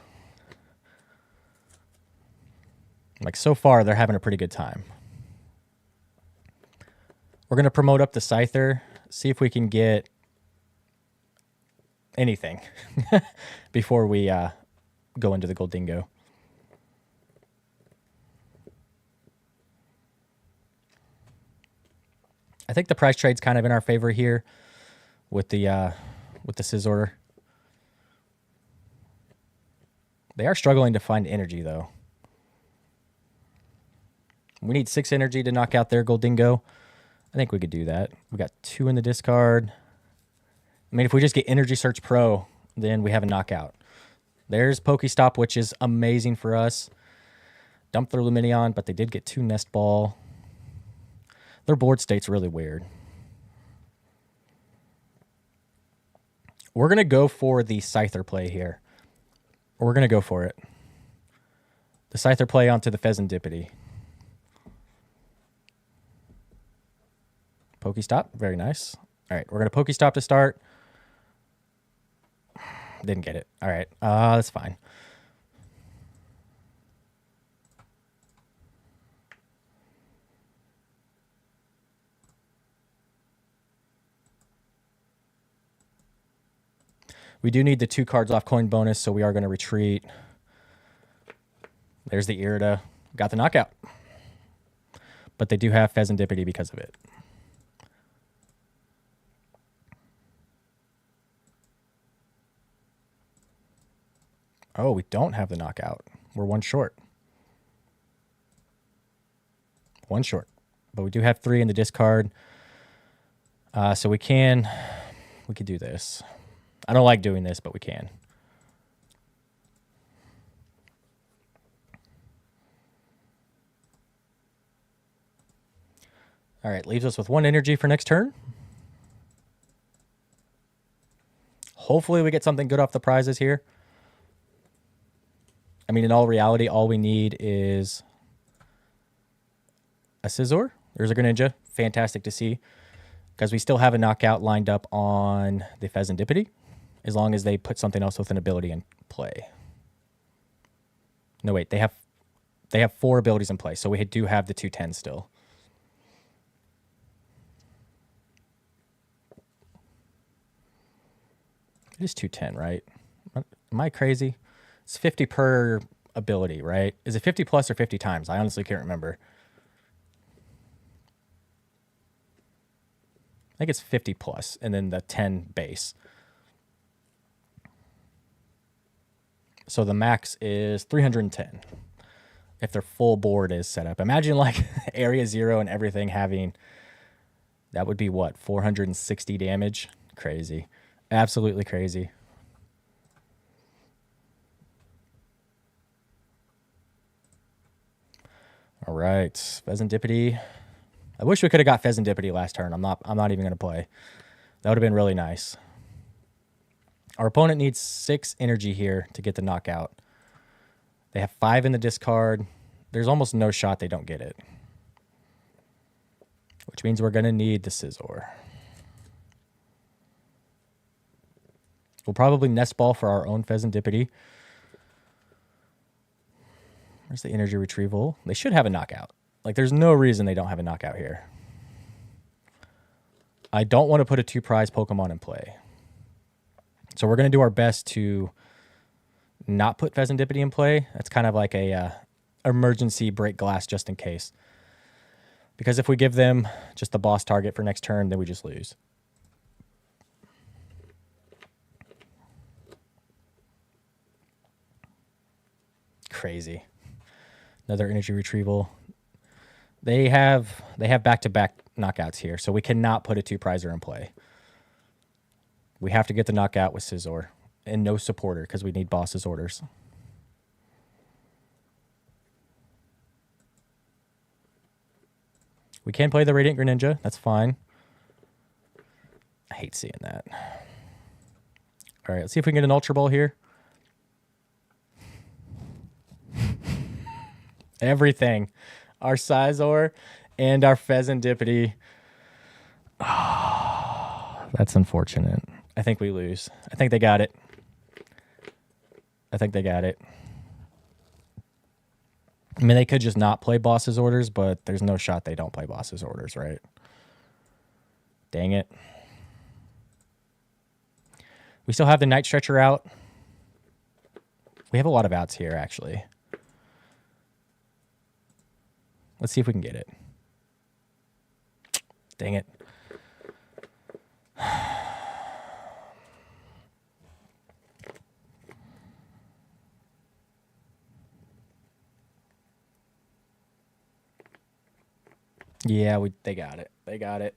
Like, so far, they're having a pretty good time. We're going to promote up the Scyther, see if we can get anything before we go into the Gholdengo. I think the price trade's kind of in our favor here with the Scizor. They are struggling to find energy, though. We need 6 energy to knock out their Gholdengo. I think we could do that. We got 2 in the discard. I mean, if we just get Energy Search Pro, then we have a knockout. There's PokéStop, which is amazing for us. Dump their Lumineon, but they did get 2 Nest Ball. Their board state's really weird. We're going to go for the Scyther play here. We're going to go for it. The Scyther play onto the Fezandipiti. PokéStop, very nice. All right, we're going to PokéStop to start. Didn't get it. All right, that's fine. We do need the 2 cards off coin bonus, so we are going to retreat. There's the Irida. Got the knockout. But they do have Fezandipiti because of it. Oh, we don't have the knockout. We're 1 short. 1 short. But we do have 3 in the discard. So we could do this. I don't like doing this, but we can. All right, leaves us with 1 energy for next turn. Hopefully we get something good off the prizes here. I mean, in all reality, all we need is a Scizor. There's a Greninja. Fantastic to see. Because we still have a knockout lined up on the Fezandipiti, as long as they put something else with an ability in play. No, wait, they have 4 abilities in play, so we do have the 210 still. It is 210, right? Am I crazy? It's 50 per ability, right? Is it 50 plus or 50 times? I honestly can't remember. I think it's 50 plus, and then the 10 base. So the max is 310 if their full board is set up. Imagine like Area 0 and everything having, that would be what, 460 damage? Crazy. Absolutely crazy. All right, Fezandipiti. I wish we could have got Fezandipiti last turn. I'm not even going to play. That would have been really nice. Our opponent needs 6 energy here to get the knockout. They have 5 in the discard. There's almost no shot they don't get it. Which means we're going to need the Scizor. We'll probably Nest Ball for our own Fezandipiti. Where's the Energy Retrieval? They should have a knockout. Like, there's no reason they don't have a knockout here. I don't want to put a 2-prize Pokemon in play. So we're going to do our best to not put Fezandipiti in play. That's kind of like a emergency break glass just in case. Because if we give them just the boss target for next turn, then we just lose. Crazy. Another Energy Retrieval. They have back-to-back knockouts here, so we cannot put a 2-prizer in play. We have to get the knockout with Scizor. And no supporter, because we need boss's orders. We can play the Radiant Greninja. That's fine. I hate seeing that. All right, let's see if we can get an Ultra Ball here. Everything. Our Scizor and our Fezandipiti. Oh, that's unfortunate. I think we lose. I think they got it. I think they got it. I mean, they could just not play boss's orders, but there's no shot they don't play boss's orders, right? Dang it. We still have the Night Stretcher out. We have a lot of outs here, actually. Let's see if we can get it. Dang it. Yeah, they got it. They got it.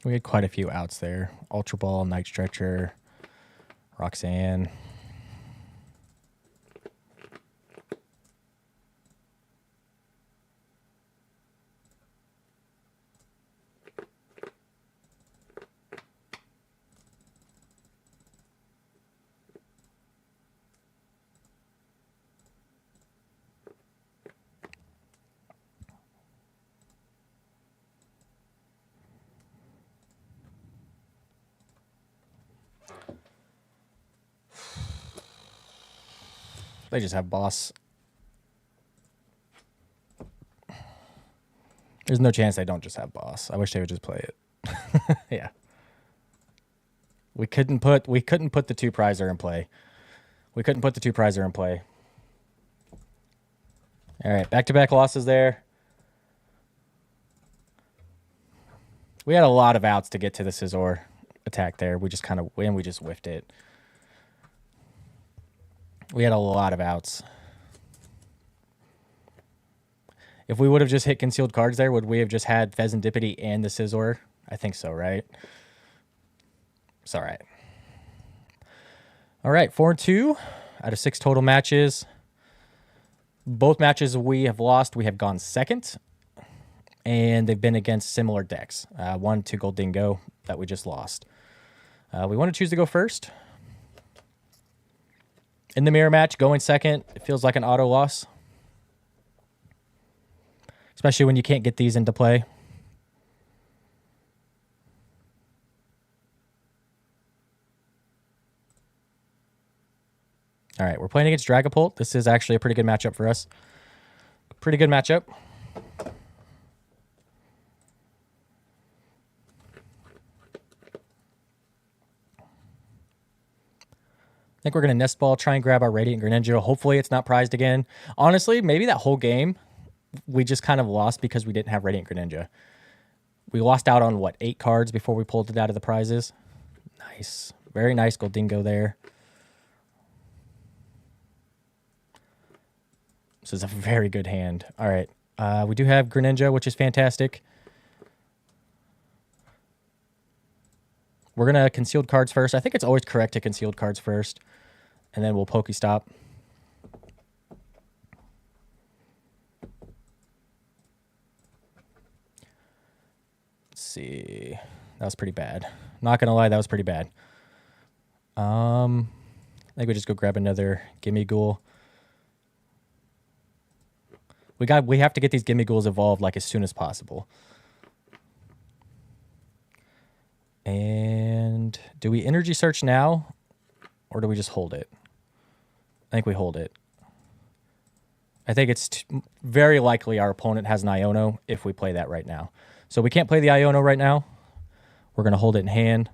We had quite a few outs there. Ultra Ball, Night Stretcher, Roxanne. They just have boss. There's no chance they don't just have boss. I wish they would just play it. Yeah. We couldn't put the 2-prizer in play. We couldn't put the 2-prizer in play. All right, back-to-back losses there. We had a lot of outs to get to the Scizor attack there. We just we just whiffed it. We had a lot of outs. If we would have just hit concealed cards there, would we have just had Fezandipiti and the Scizor? I think so, right? It's all right. All right, 4-2 out of 6 total matches. Both matches we have lost, we have gone second, and they've been against similar decks. One to Gholdengo that we just lost. We want to choose to go first. In the mirror match, going second, it feels like an auto loss. Especially when you can't get these into play. All right, we're playing against Dragapult. This is actually a pretty good matchup for us. Pretty good matchup. I think we're going to Nest Ball, try and grab our Radiant Greninja. Hopefully it's not prized again. Honestly, maybe that whole game we just kind of lost because we didn't have Radiant Greninja. We lost out on, what, 8 cards before we pulled it out of the prizes? Nice. Very nice Gholdengo there. This is a very good hand. All right. We do have Greninja, which is fantastic. We're going to concealed cards first. I think it's always correct to concealed cards first. And then we'll PokéStop. Let's see. That was pretty bad. Not going to lie, that was pretty bad. I think we just go grab another Gimmighoul. We have to get these Gimmighouls evolved like as soon as possible. And do we energy search now or do we just hold it? I think we hold it. I think it's very likely our opponent has an Iono if we play that right now. So we can't play the Iono right now. We're going to hold it in hand.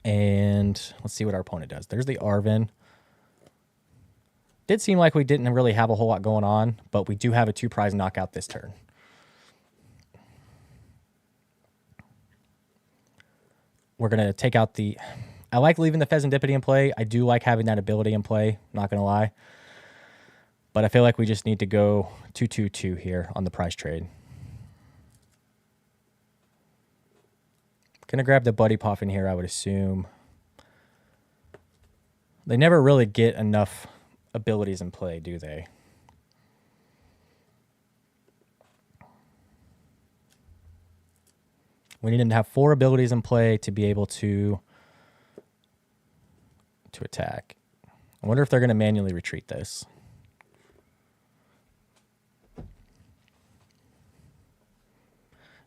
And let's see what our opponent does. There's the Arven. Did seem like we didn't really have a whole lot going on, but we do have a 2-prize knockout this turn. We're going to take out the... I like leaving the Fezandipiti in play. I do like having that ability in play, not going to lie. But I feel like we just need to go 2-2-2 here on the prize trade. Going to grab the Buddy Poffin here, I would assume. They never really get enough abilities in play, do they? We need them to have 4 abilities in play to be able to attack. I wonder if they're going to manually retreat this.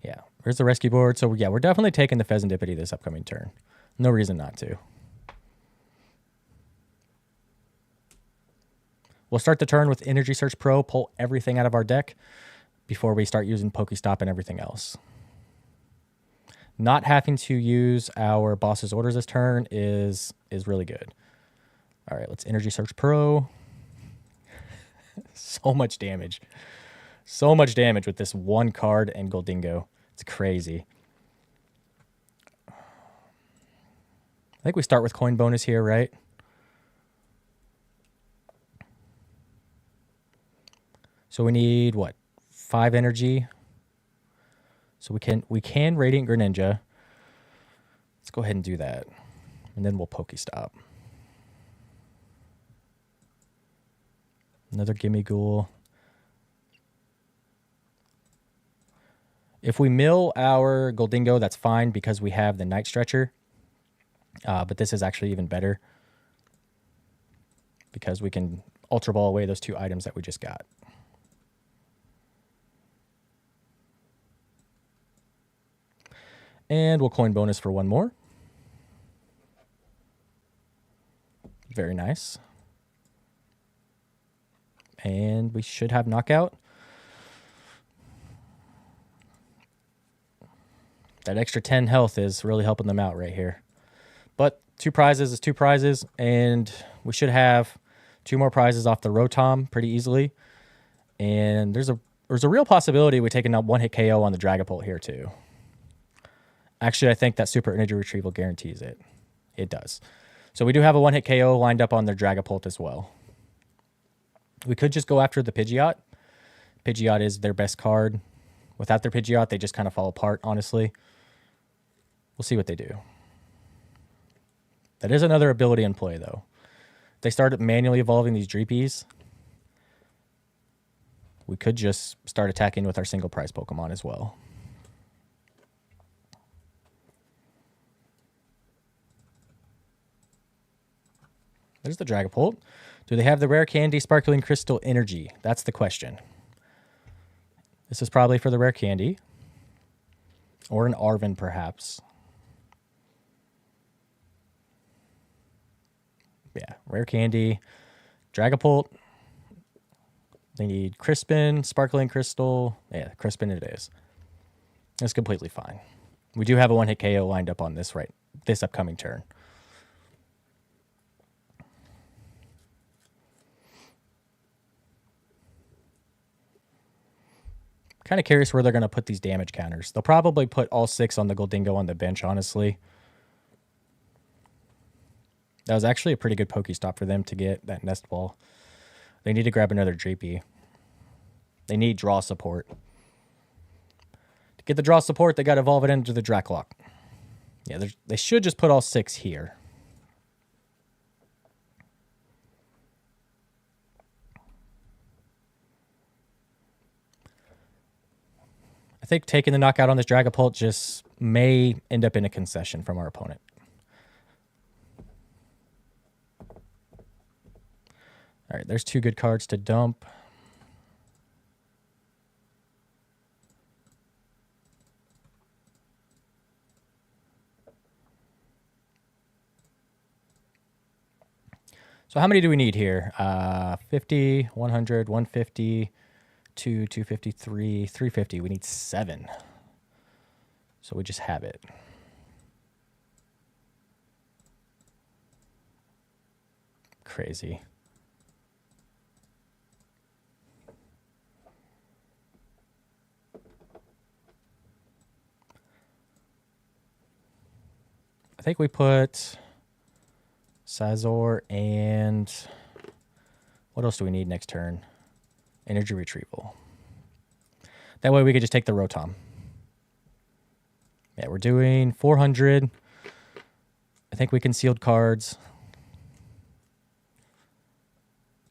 Yeah, here's the rescue board. So yeah, we're definitely taking the Fezandipiti this upcoming turn. No reason not to. We'll start the turn with Energy Search Pro, pull everything out of our deck before we start using PokéStop and everything else. Not having to use our boss's orders this turn is really good. All right, let's Energy Search Pro. So much damage. So much damage with this one card and Gholdengo. It's crazy. I think we start with coin bonus here, right? So we need, what, 5 energy? So we can Radiant Greninja. Let's go ahead and do that. And then we'll PokéStop. Another Gimmighoul. If we mill our Gholdengo, that's fine because we have the Night Stretcher. But this is actually even better because we can Ultra Ball away those 2 items that we just got. And we'll coin bonus for 1 more. Very nice. And we should have knockout. That extra 10 health is really helping them out right here. But 2 prizes is 2 prizes, and we should have 2 more prizes off the Rotom pretty easily. And there's a real possibility we take a 1-hit KO on the Dragapult here too. Actually, I think that Super Energy Retrieval guarantees it. It does. So we do have a 1-hit KO lined up on their Dragapult as well. We could just go after the Pidgeot. Pidgeot is their best card. Without their Pidgeot, they just kind of fall apart, honestly. We'll see what they do. That is another ability in play, though. They started manually evolving these Dreepies. we could just start attacking with our single prize Pokemon as well. There's the Dragapult. Do they have the Rare Candy Sparkling Crystal Energy? That's the question. This is probably for the Rare Candy. Or an Arven, perhaps. Yeah, Rare Candy. Dragapult. They need Crispin, Sparkling Crystal. Yeah, Crispin it is. It's completely fine. We do have a one-hit KO lined up on this upcoming turn. Kind of curious where they're going to put these damage counters. They'll probably put all 6 on the Gholdengo on the bench, honestly. That was actually a pretty good Pokéstop for them to get that Nest Ball. They need to grab another JP. They need draw support. To get the draw support, they got to evolve it into the Dracloak. Yeah, they should just put all 6 here. I think taking the knockout on this Dragapult just may end up in a concession from our opponent. All right, there's 2 good cards to dump. So how many do we need here? 50, 100, 150... 253, 350. We need 7. So we just have it. Crazy. I think we put Scizor and what else do we need next turn? Energy Retrieval. That way we could just take the Rotom. Yeah, we're doing 400. I think we concealed cards.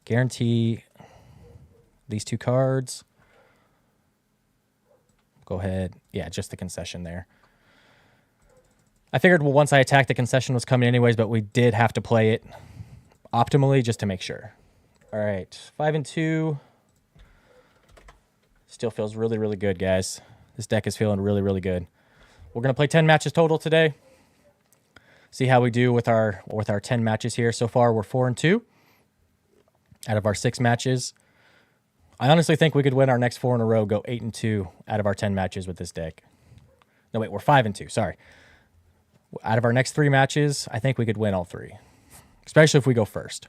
Guarantee these 2 cards. Go ahead. Yeah, just the concession there. I figured, well, once I attacked, the concession was coming anyways, but we did have to play it optimally just to make sure. All right, 5 and 2. Still feels really, really good, guys. This deck is feeling really, really good. We're going to play 10 matches total today. See how we do with our 10 matches here. So far, we're 4 and 2 out of our 6 matches. I honestly think we could win our next 4 in a row, go 8 and 2 out of our 10 matches with this deck. No, wait, we're 5 and 2. Sorry. Out of our next 3 matches, I think we could win all 3, especially if we go first.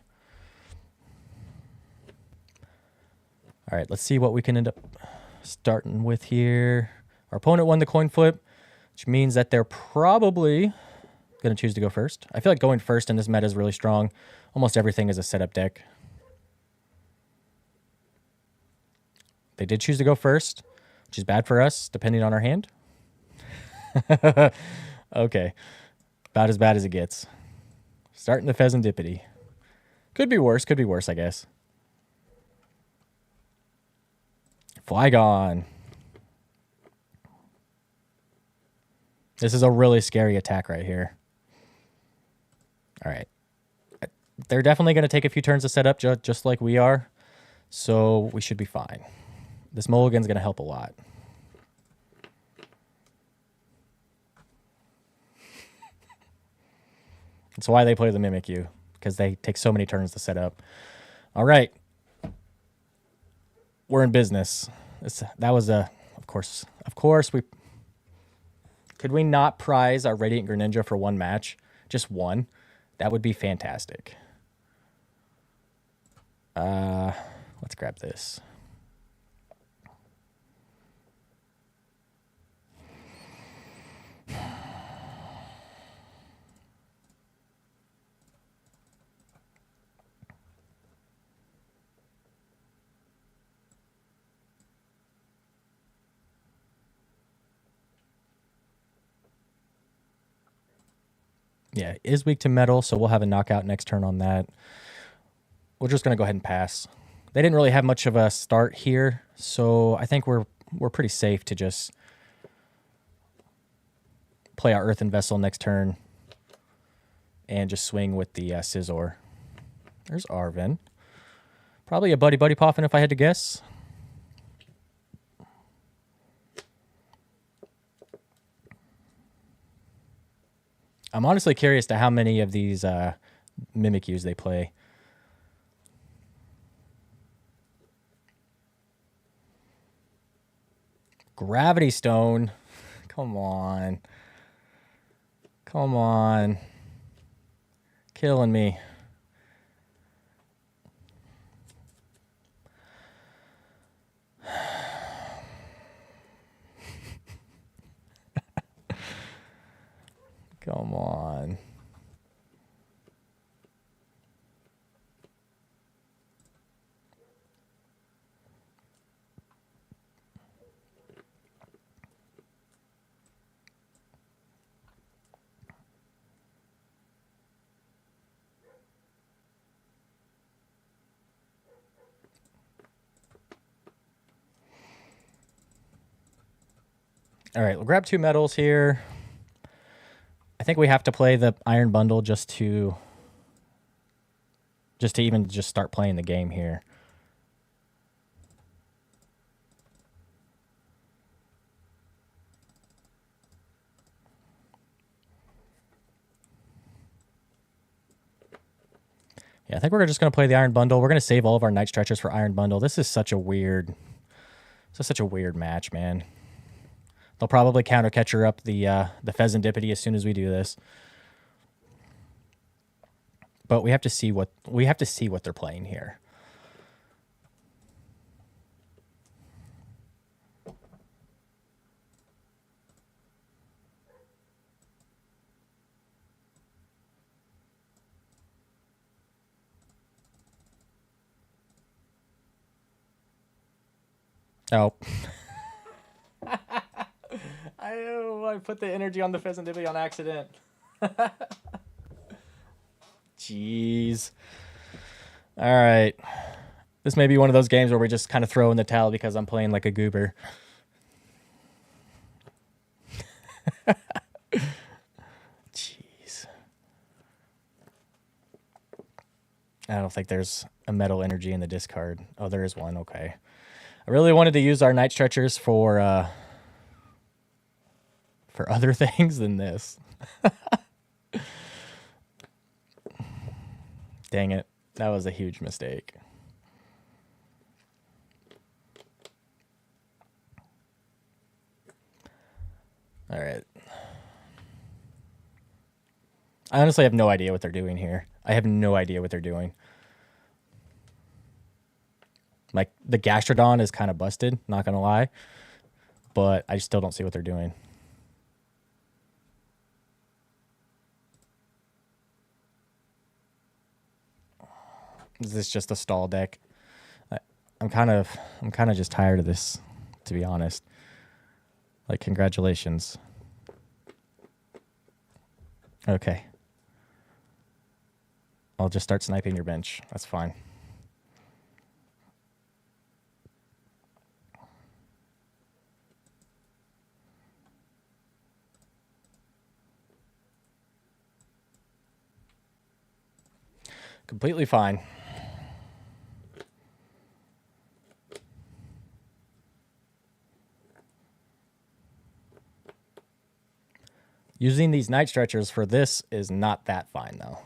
All right, let's see what we can end up starting with here. Our opponent won the coin flip, which means that they're probably going to choose to go first. I feel like going first in this meta is really strong. Almost everything is a setup deck. They did choose to go first, which is bad for us, depending on our hand. Okay. About as bad as it gets. Starting the Fezandipiti. Could be worse, I guess. Flygon. This is a really scary attack right here. All right. They're definitely going to take a few turns to set up, just like we are. So we should be fine. This mulligan's going to help a lot. That's why they play the Mimikyu, because they take so many turns to set up. All right. We're in business. That was of course, could we not prize our Radiant Greninja for 1 match? Just 1? That would be fantastic. Let's grab this. Yeah, is weak to metal, so we'll have a knockout next turn on that. We're just going to go ahead and pass. They didn't really have much of a start here. So I think we're pretty safe to just play our Earthen Vessel next turn and just swing with the Scizor. There's Arven. Probably a Buddy-Buddy Poffin if I had to guess. I'm honestly curious to how many of these Mimikyus they play. Gravity Stone. Come on. Come on. Killing me. Come on. All right, we'll grab 2 metals here. I think we have to play the Iron Bundle just to even start playing the game here. Yeah, I think we're just going to play the Iron Bundle. We're going to save all of our Night Stretchers for Iron Bundle. This is such a weird match, man. They'll probably counter catcher up the Fezandipiti as soon as we do this. But we have to see what they're playing here. Oh. I put the energy on the Fezandipiti on accident. Jeez. All right. This may be one of those games where we just kind of throw in the towel because I'm playing like a goober. Jeez. I don't think there's a Metal Energy in the discard. Oh, there is one. Okay. I really wanted to use our Night Stretchers for other things than this. Dang it. That was a huge mistake. All right. I honestly have no idea what they're doing here. I have no idea what they're doing. Like, the Gastrodon is kind of busted, not going to lie. But I still don't see what they're doing. Is this just a stall deck? I'm kind of just tired of this, to be honest. Like, congratulations. Okay. I'll just start sniping your bench. That's fine. Completely fine. Using these Night Stretchers for this is not that fine, though.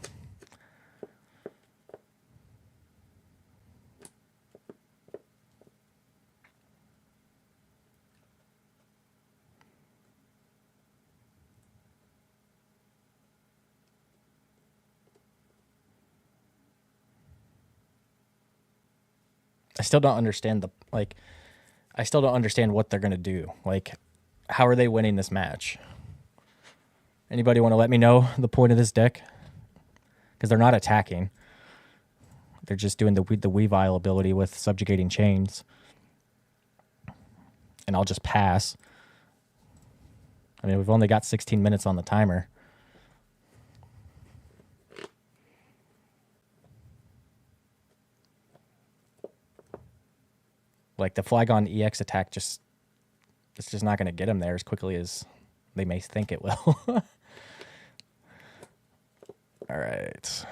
I still don't understand I still don't understand what they're going to do. Like, how are they winning this match? Anybody want to let me know the point of this deck? Because they're not attacking. They're just doing the Weavile ability with subjugating chains. And I'll just pass. I mean, we've only got 16 minutes on the timer. Like the Flygon EX attack it's just not going to get him there as quickly as they may think it will. All right.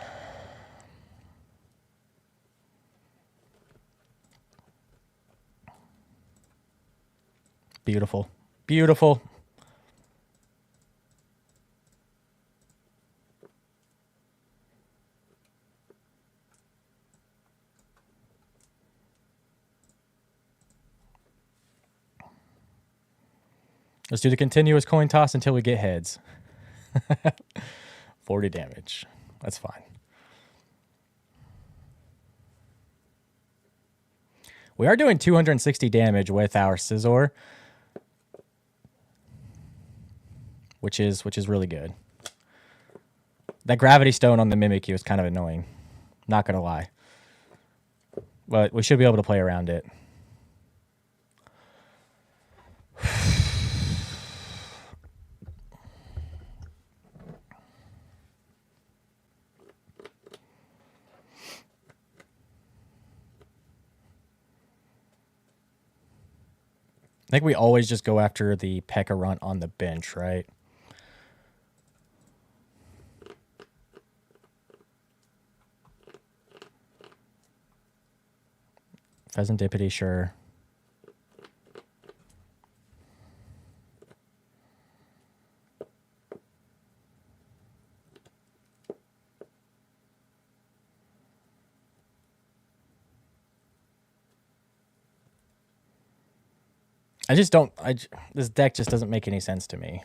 Beautiful. Beautiful. Let's do the continuous coin toss until we get heads. 40 damage. That's fine. We are doing 260 damage with our Scizor, which is really good. That Gravity Stone on the Mimikyu is kind of annoying. Not going to lie. But we should be able to play around it. I think we always just go after the P.E.K.K.A Runt on the bench, right? Fezandipiti, sure. This deck just doesn't make any sense to me.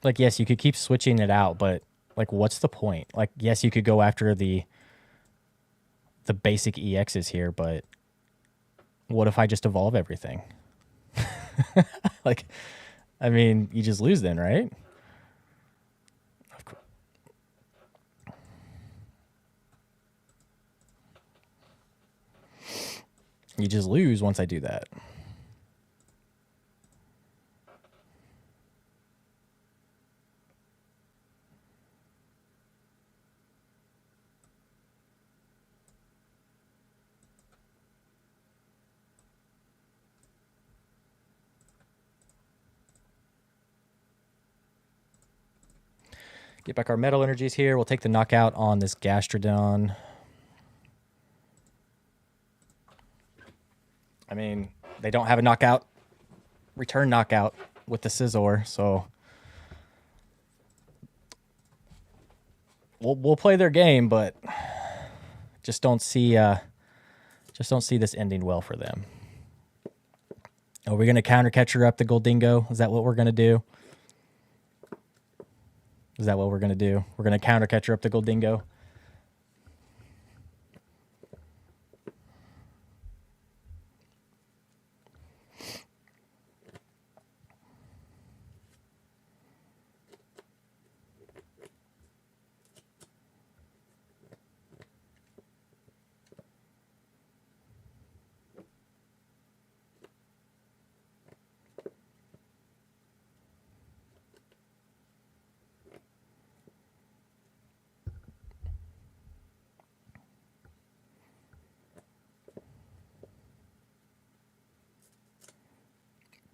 Like, yes, you could keep switching it out, but, like, what's the point? Like, yes, you could go after the basic EXs here, but what if I just evolve everything? Like, I mean, you just lose then, right? Of course. You just lose once I do that. Get back our Metal Energies here. We'll take the knockout on this Gastrodon. I mean, they don't have a knockout, return knockout with the Scizor, so we'll play their game, but just don't see this ending well for them. Are we gonna counter catcher up the Gholdengo? Is that what we're gonna do? Is that what we're gonna do? We're gonna counter catcher up the Gholdengo.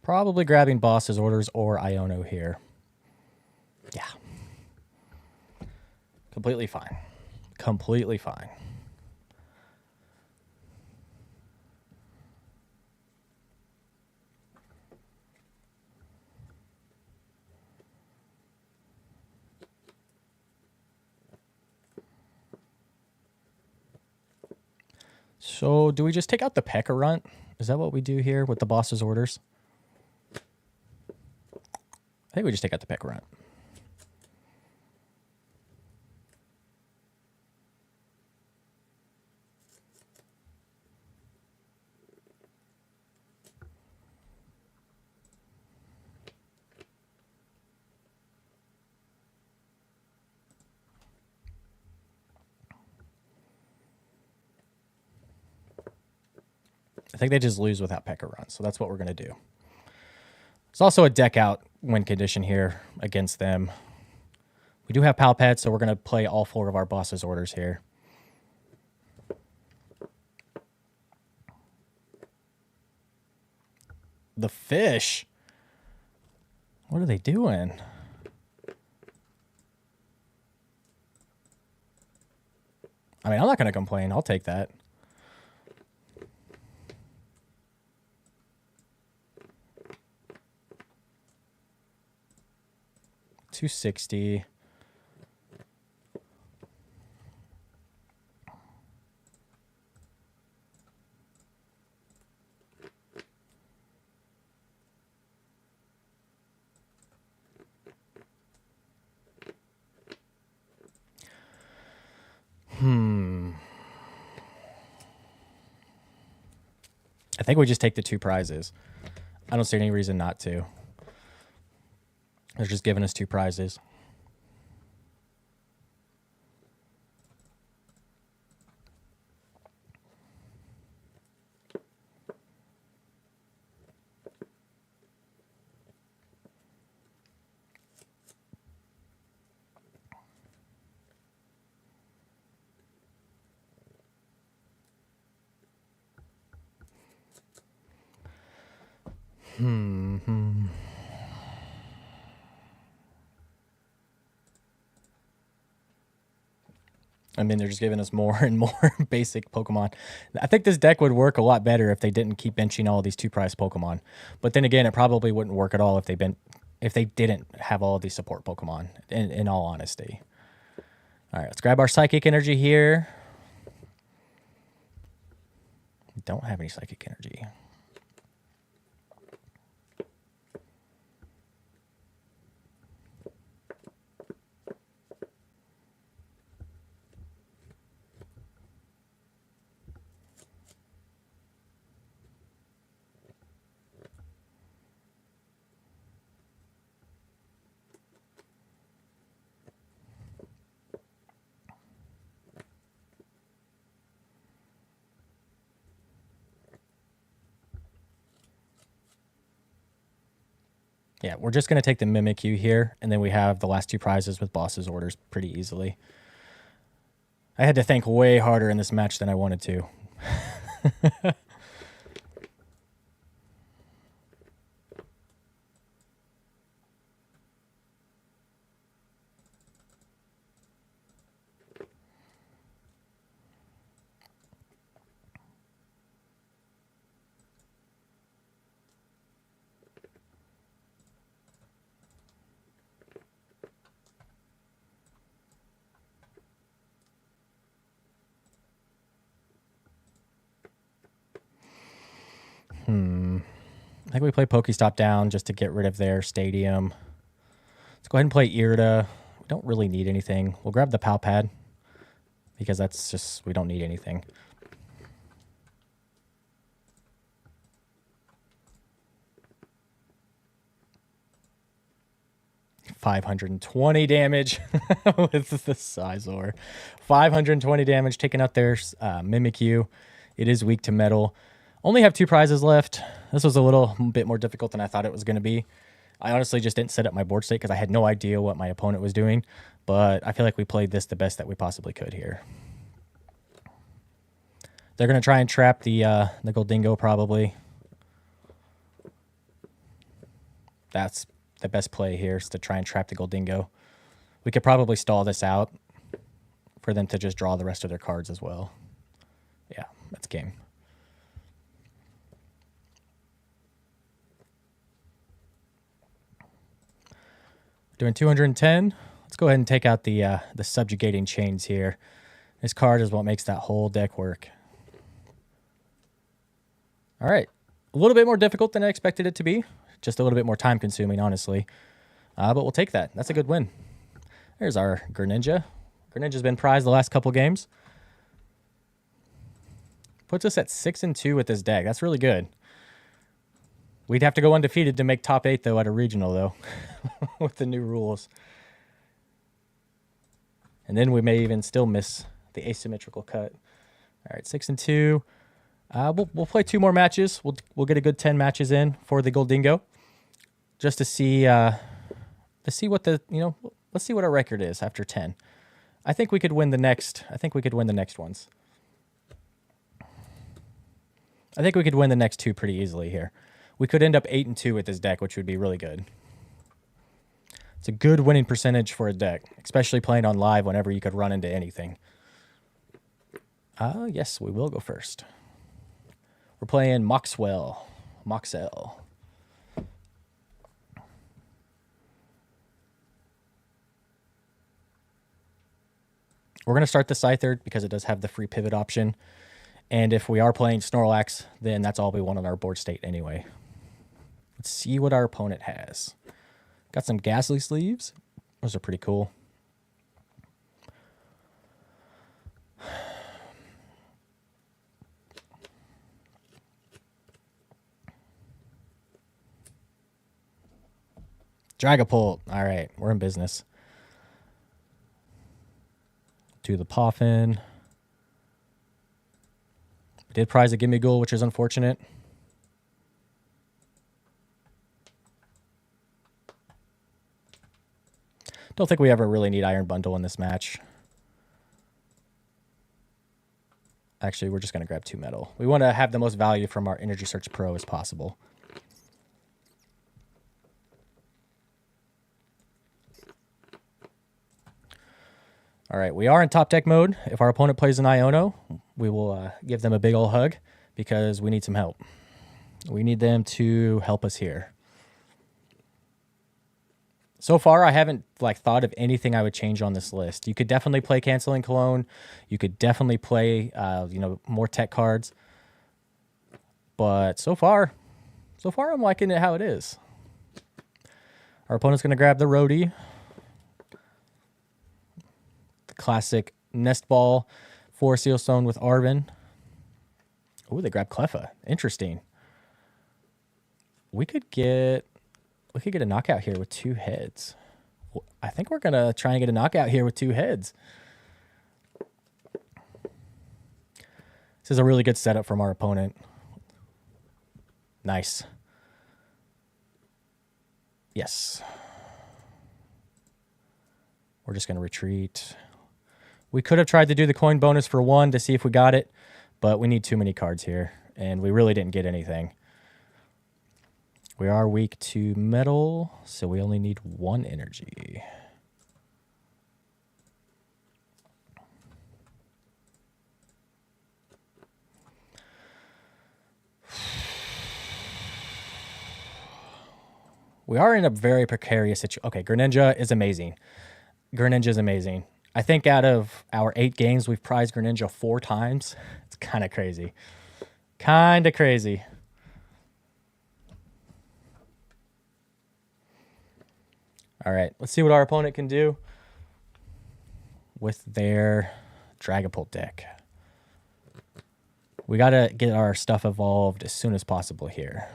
Probably grabbing boss's orders or Iono here. Yeah. Completely fine. Completely fine. So do we just take out the P.E.K.K.A Runt? Is that what we do here with the boss's orders? I think we just take out the P.E.K.K.A Runt. I think they just lose without P.E.K.K.A Runt, so that's what we're going to do. There's also a deck out win condition here against them. We do have Pal Pad, so we're going to play all 4 of our boss's orders here. The fish. What are they doing? I mean, I'm not going to complain. I'll take that. $260. I think we just take the 2 prizes. I don't see any reason not to. They're just giving us 2 prizes. I mean, they're just giving us more and more basic Pokemon. I think this deck would work a lot better if they didn't keep benching all these 2-prize Pokemon. But then again, it probably wouldn't work at all if they didn't have all of these support Pokemon, in all honesty. All right, let's grab our Psychic Energy here. We don't have any Psychic Energy. Yeah, we're just going to take the Mimikyu here, and then we have the last 2 prizes with boss's orders pretty easily. I had to think way harder in this match than I wanted to. I think we play PokéStop down just to get rid of their stadium. Let's go ahead and play Irida. We don't really need anything. We'll grab the Pal Pad because that's just, we don't need anything. $520 damage with the Scizor. 520 damage taking out their Mimikyu. It is weak to metal. Only have 2 prizes left. This was a little bit more difficult than I thought it was going to be. I honestly just didn't set up my board state because I had no idea what my opponent was doing. But I feel like we played this the best that we possibly could here. They're going to try and trap the Gholdengo probably. That's the best play here, is to try and trap the Gholdengo. We could probably stall this out for them to just draw the rest of their cards as well. Yeah, that's game. Doing 210. Let's go ahead and take out the subjugating chains here. This card is what makes that whole deck work. All right. A little bit more difficult than I expected it to be. Just a little bit more time consuming, honestly. But we'll take that. That's a good win. There's our Greninja. Greninja's been prized the last couple games. Puts us at 6-2 with this deck. That's really good. We'd have to go undefeated to make top 8, though, at a regional, though, with the new rules. And then we may even still miss the asymmetrical cut. All right, 6-2. We'll play 2 more matches. We'll get a good 10 matches in for the Gholdengo, just to see what the let's see what our record is after 10. I think we could win the next. I think we could win the next ones. I think we could win the next 2 pretty easily here. we could end up 8-2 with this deck, which would be really good. It's a good winning percentage for a deck, especially playing on live whenever you could run into anything. Yes, we will go first. We're playing Moxell. We're going to start the Scyther because it does have the free pivot option. And if we are playing Snorlax, then that's all we want on our board state anyway. Let's see what our opponent has. Got some Ghastly sleeves. Those are pretty cool. Dragapult. All right, we're in business. To the Poffin. We did prize a Gimmighoul, which is unfortunate. Don't think we ever really need Iron Bundle in this match. Actually, we're just going to grab 2 metal. We want to have the most value from our Energy Search Pro as possible. All right, we are in top deck mode. If our opponent plays an Iono, we will give them a big old hug because we need some help. We need them to help us here. So far, I haven't thought of anything I would change on this list. You could definitely play Canceling Cologne. You could definitely play, more tech cards. But so far I'm liking it how it is. Our opponent's going to grab the Roadie. Classic Nest Ball 4 Sealstone with Arven. Ooh, they grab Cleffa. Interesting. We could get a knockout here with 2 heads. I think we're gonna try and get a knockout here with 2 heads. This is a really good setup from our opponent. Nice. Yes. We're just gonna retreat. We could have tried to do the coin bonus for 1 to see if we got it, but we need too many cards here, and we really didn't get anything. We are weak to metal, so we only need 1 energy. We are in a very precarious situation. Okay, Greninja is amazing. Greninja is amazing. I think out of our 8 games, we've prized Greninja 4 times. It's kind of crazy. Kind of crazy. All right, let's see what our opponent can do with their Dragapult deck. We got to get our stuff evolved as soon as possible here.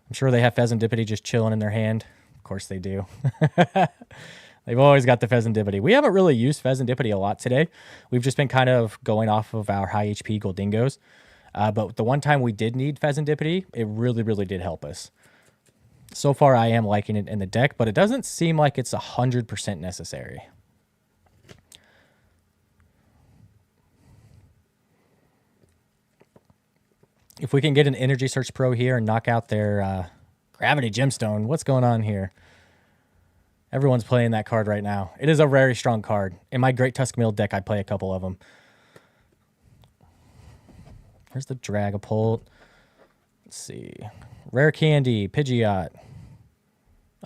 I'm sure they have Fezandipiti just chilling in their hand. Of course they do. They've always got the Fezandipiti. We haven't really used Fezandipiti a lot today. We've just been kind of going off of our high HP Gholdengos. But the one time we did need Fezandipiti, it really, really did help us. So far, I am liking it in the deck, but it doesn't seem like it's 100% necessary. If we can get an Energy Search Pro here and knock out their Gravity Gemstone, what's going on here? Everyone's playing that card right now. It is a very strong card. In my Great Tusk Mill deck, I play a couple of them. Here's the Dragapult. Let's see. Rare Candy, Pidgeot.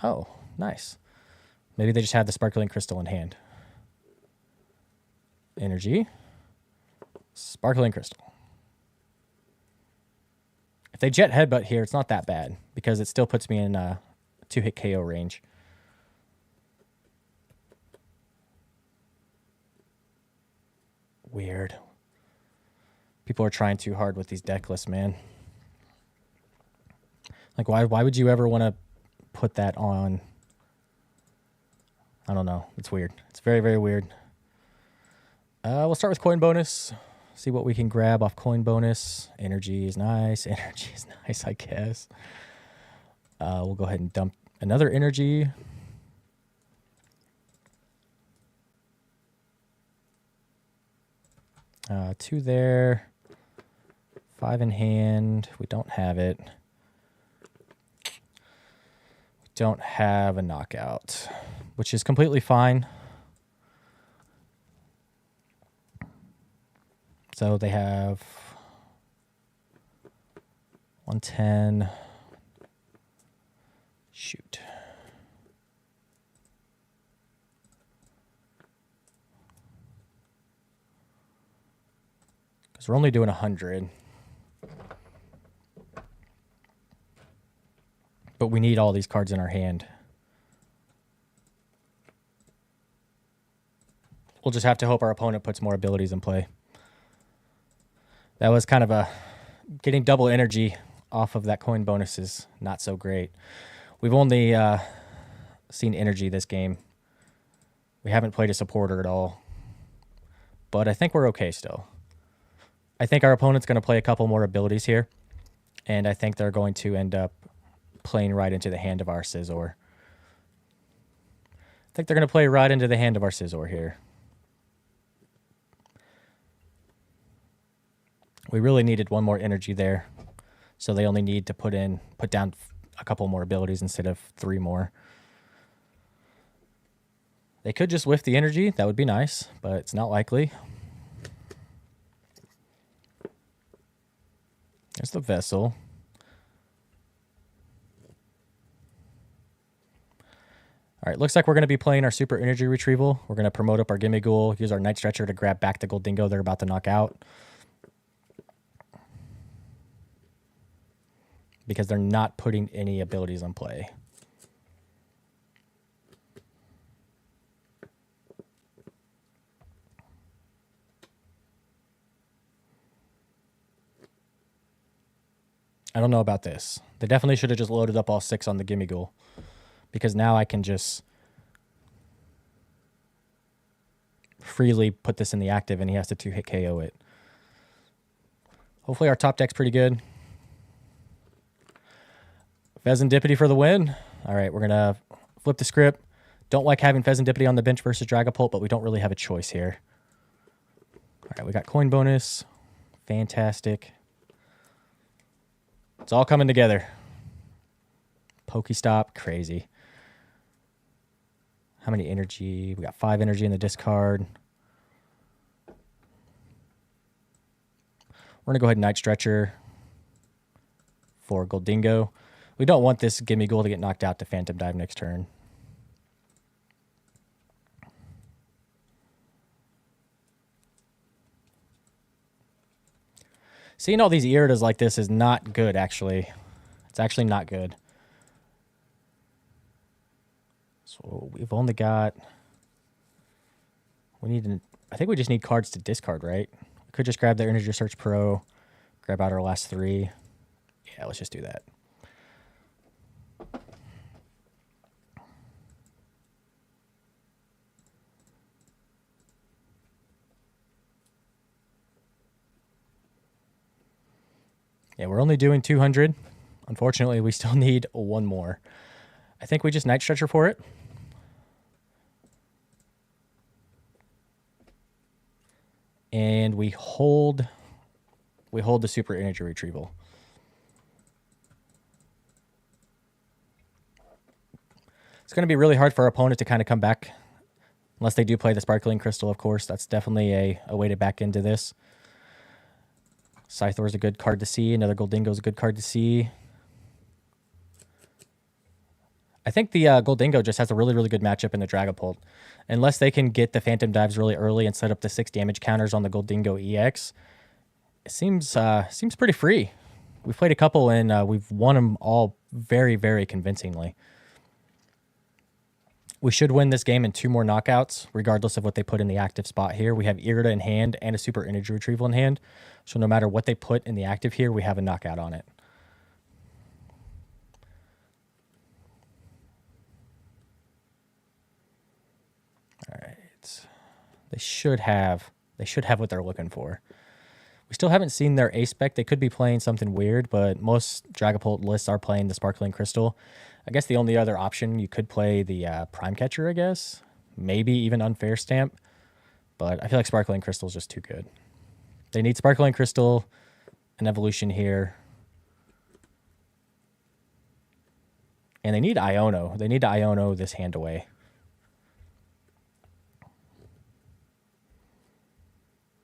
Oh, nice. Maybe they just had the Sparkling Crystal in hand. Energy. Sparkling Crystal. If they Jet Headbutt here, it's not that bad because it still puts me in 2-hit KO range. Weird. People are trying too hard with these deck lists, man. Like, why would you ever want to put that on? I don't know. It's weird. It's very, very weird. We'll start with coin bonus. See what we can grab off coin bonus. Energy is nice. Energy is nice, I guess. We'll go ahead and dump another energy. Two there. 5 in hand. We don't have it. don't have a knockout, which is completely fine. So they have 110. Shoot. Because we're only doing 100. But we need all these cards in our hand. We'll just have to hope our opponent puts more abilities in play. That was kind of a... Getting double energy off of that coin bonus is not so great. We've only seen energy this game. We haven't played a supporter at all. But I think we're okay still. I think our opponent's going to play a couple more abilities here. And I think they're going to end up playing right into the hand of our Scizor. I think they're going to play right into the hand of our Scizor here. We really needed one more energy there. So they only need to put down a couple more abilities instead of 3 more. They could just whiff the energy. That would be nice, but it's not likely. There's the Vessel. All right, looks like we're going to be playing our Super Energy Retrieval. We're going to promote up our Gimmighoul, use our Night Stretcher to grab back the Gholdengo they're about to knock out. Because they're not putting any abilities on play. I don't know about this. They definitely should have just loaded up all 6 on the Gimmighoul. Because now I can just freely put this in the active and he has to 2-hit KO it. Hopefully our top deck's pretty good. Fezandipiti for the win. All right, we're going to flip the script. Don't like having Fezandipiti on the bench versus Dragapult, but we don't really have a choice here. All right, we got coin bonus. Fantastic. It's all coming together. PokéStop, crazy. How many energy? We got 5 energy in the discard. We're going to go ahead and Night Stretcher for Gholdengo. We don't want this Gimmighoul to get knocked out to Phantom Dive next turn. Seeing all these Iridas like this is not good, actually. It's actually not good. So we've only got... I think we just need cards to discard, right? We could just grab the Energy Research Pro, grab out our last 3. Yeah, let's just do that. Yeah, we're only doing 200. Unfortunately, we still need 1 more. I think we just Night Stretcher for it. And we hold the Super Energy Retrieval. It's going to be really hard for our opponent to kind of come back. Unless they do play the Sparkling Crystal, of course. That's definitely a way to back into this. Scyther is a good card to see. Another Gholdengo is a good card to see. I think the Gholdengo just has a really, really good matchup in the Dragapult. Unless they can get the Phantom Dives really early and set up the 6 damage counters on the Gholdengo EX, it seems pretty free. We've played a couple and we've won them all very, very convincingly. We should win this game in 2 more knockouts, regardless of what they put in the active spot here. We have Irida in hand and a Super Energy Retrieval in hand. So no matter what they put in the active here, we have a knockout on it. All right. They should have what they're looking for. We still haven't seen their A-Spec. They could be playing something weird, but most Dragapult lists are playing the Sparkling Crystal. I guess the only other option, you could play the Prime Catcher, I guess. Maybe even Unfair Stamp. But I feel like Sparkling Crystal is just too good. They need Sparkling Crystal, an evolution here. And they need Iono. They need to Iono this hand away.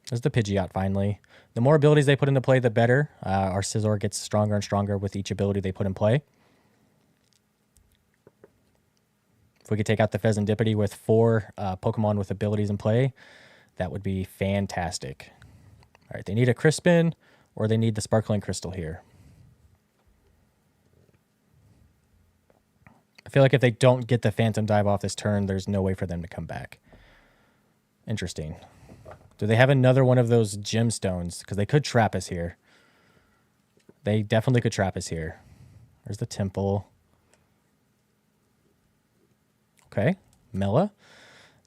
There's the Pidgeot finally. The more abilities they put into play, the better. Our Scizor gets stronger and stronger with each ability they put in play. If we could take out the Fezandipiti with 4 Pokemon with abilities in play, that would be fantastic. All right, they need a Crispin or they need the Sparkling Crystal here. I feel like if they don't get the Phantom Dive off this turn, there's no way for them to come back. Interesting. Do they have another one of those gemstones? Because they could trap us here. They definitely could trap us here. There's the Temple. Okay, Mela.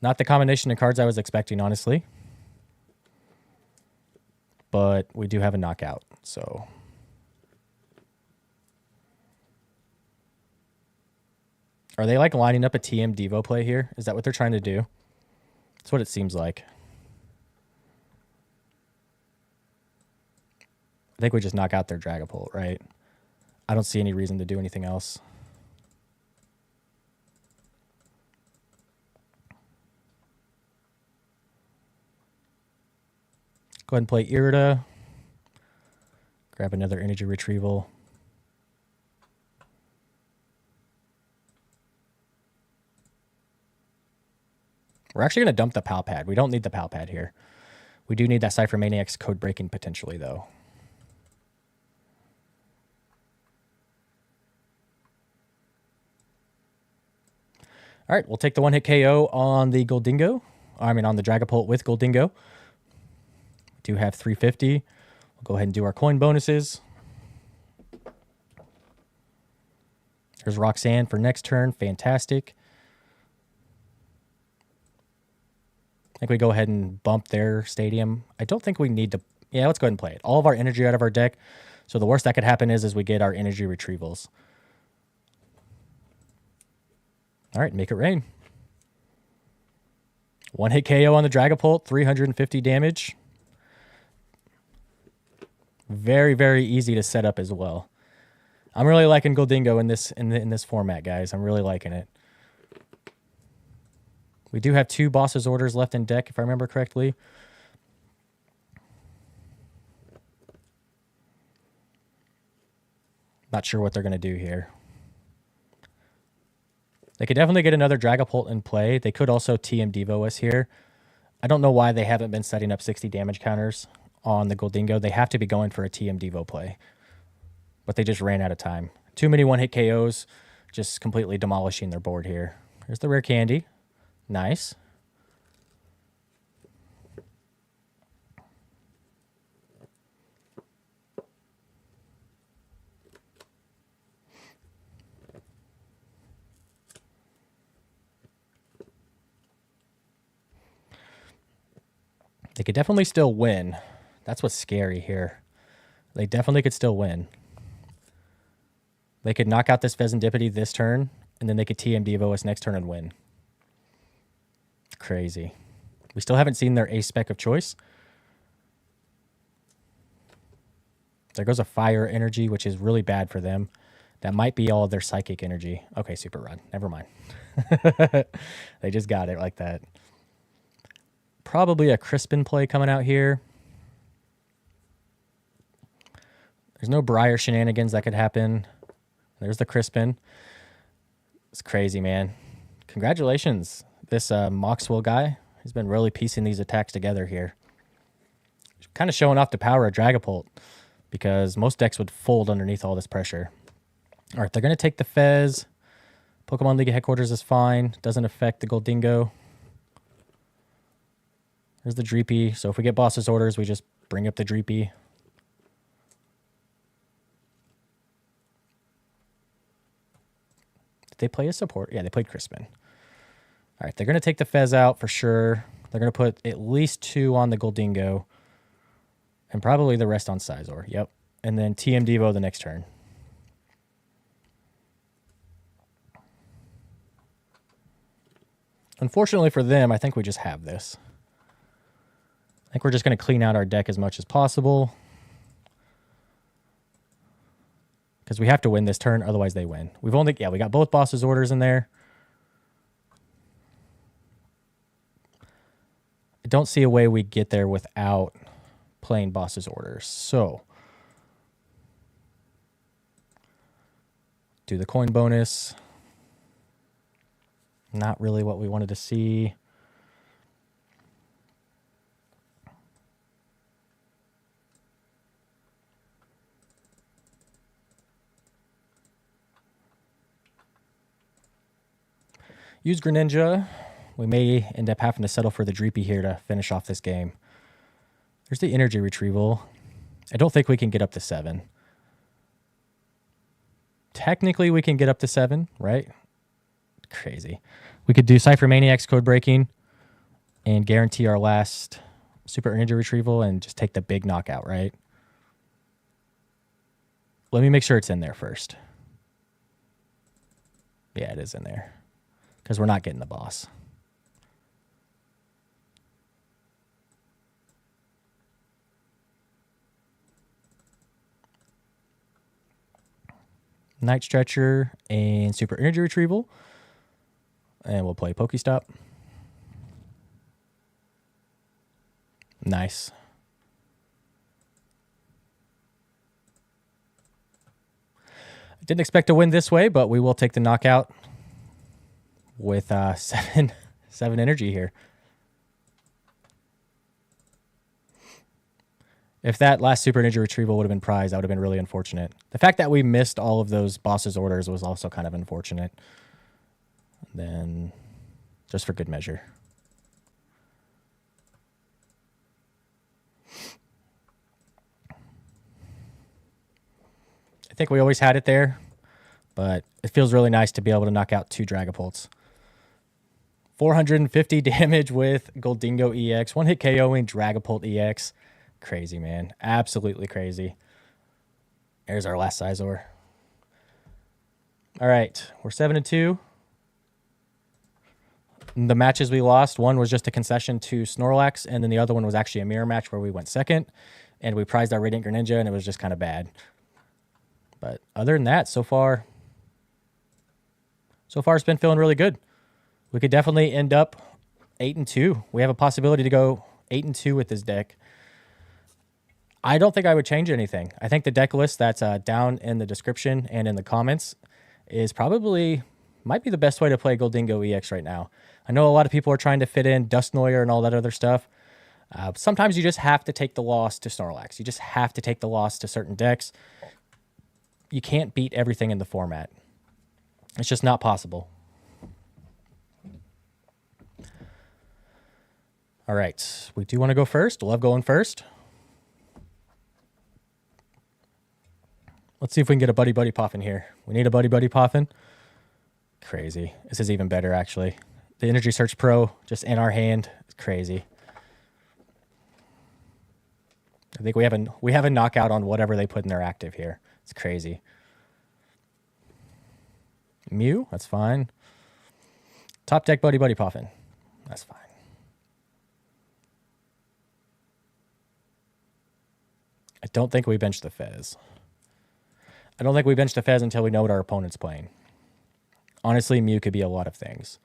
Not the combination of cards I was expecting, honestly. But we do have a knockout, so... Are they like lining up a TM Devo play here? Is that what they're trying to do? That's what it seems like. I think we just knock out their Dragapult, right? I don't see any reason to do anything else. Go ahead and play Irida. Grab another Energy Retrieval. We're actually going to dump the Pal Pad. We don't need the Pal Pad here. We do need that Ciphermaniac's Codebreaking potentially, though. All right, we'll take the one-hit KO on the Gholdengo. I mean, on the Dragapult with Gholdengo. We do have 350. We'll go ahead and do our coin bonuses. There's Roxanne for next turn. Fantastic. I think we go ahead and bump their stadium. I don't think we need to... Yeah, let's go ahead and play it. All of our energy out of our deck. So the worst that could happen is we get our energy retrievals. All right, make it rain. One-hit KO on the Dragapult, 350 damage. Very, very easy to set up as well. I'm really liking Gholdengo in this format, guys. I'm really liking it. We do have 2 Boss's Orders left in deck, if I remember correctly. Not sure what they're going to do here. They could definitely get another Dragapult in play. They could also TM Devo us here. I don't know why they haven't been setting up 60 damage counters on the Gholdengo. They have to be going for a TM Devo play. But they just ran out of time. Too many one-hit KOs, just completely demolishing their board here. Here's the rare candy. Nice. They could definitely still win. That's what's scary here. They definitely could still win. They could knock out this Fezandipiti this turn, and then they could TM Devo us next turn and win. Crazy. We still haven't seen their ace spec of choice. There goes a Fire Energy, which is really bad for them. That might be all of their Psychic Energy. Okay, Super Rod. Never mind. They just got it like that. Probably a Crispin play coming out here. There's no Briar shenanigans that could happen. There's the Crispin. It's crazy, man. Congratulations. This Moxwell guy has been really piecing these attacks together here. Kind of showing off the power of Dragapult because most decks would fold underneath all this pressure. All right, they're going to take the Fez. Pokemon League headquarters is fine. Doesn't affect the Gholdengo. There's the Dreepy. So if we get Boss's Orders, we just bring up the Dreepy. Did they play a support? Yeah, they played Crispin. All right, they're going to take the Fez out for sure. They're going to put at least 2 on the Gholdengo. And probably the rest on Scizor. Yep. And then TM Devo the next turn. Unfortunately for them, I think we just have this. I think we're just going to clean out our deck as much as possible. Because we have to win this turn, otherwise they win. We've only, yeah, we got both bosses' orders in there. I don't see a way we get there without playing boss's orders. So, do the coin bonus. Not really what we wanted to see. Use Greninja. We may end up having to settle for the Dreepy here to finish off this game. There's the Energy Retrieval. I don't think we can get up to 7. Technically, we can get up to 7, right? Crazy. We could do Ciphermaniac's Codebreaking and guarantee our last Super Energy Retrieval and just take the big knockout, right? Let me make sure it's in there first. Yeah, it is in there. Because we're not getting the boss. Night Stretcher and Super Energy Retrieval. And we'll play PokéStop. Nice. I didn't expect to win this way, but we will take the knockout with 7 energy here. If that last Super Energy Retrieval would have been prized, that would have been really unfortunate. The fact that we missed all of those bosses' orders was also kind of unfortunate. Then, just for good measure. I think we always had it there, but it feels really nice to be able to knock out 2 Dragapults. 450 damage with Gholdengo EX. 1-hit KOing Dragapult EX. Crazy, man. Absolutely crazy. There's our last Scizor. All right. We're 7-2. The matches we lost, one was just a concession to Snorlax, and then the other one was actually a mirror match where we went second, and we prized our Radiant Greninja, and it was just kind of bad. But other than that, so far it's been feeling really good. We could definitely end up 8-2. We have a possibility to go 8-2 with this deck. I don't think I would change anything. I think the deck list that's down in the description and in the comments is probably, might be the best way to play Gholdengo EX right now. I know a lot of people are trying to fit in Dusknoir and all that other stuff. Sometimes you just have to take the loss to Snorlax. You just have to take the loss to certain decks. You can't beat everything in the format. It's just not possible. All right, we do want to go first. Love going first. Let's see if we can get a Buddy-Buddy Poffin here. We need a Buddy-Buddy Poffin. Crazy. This is even better, actually. The Energy Search Pro just in our hand. It's crazy. I think we have a knockout on whatever they put in their active here. It's crazy. Mew, that's fine. Top deck Buddy-Buddy Poffin. That's fine. I don't think we bench the Fez. I don't think we bench the Fez until we know what our opponent's playing. Honestly, Mew could be a lot of things.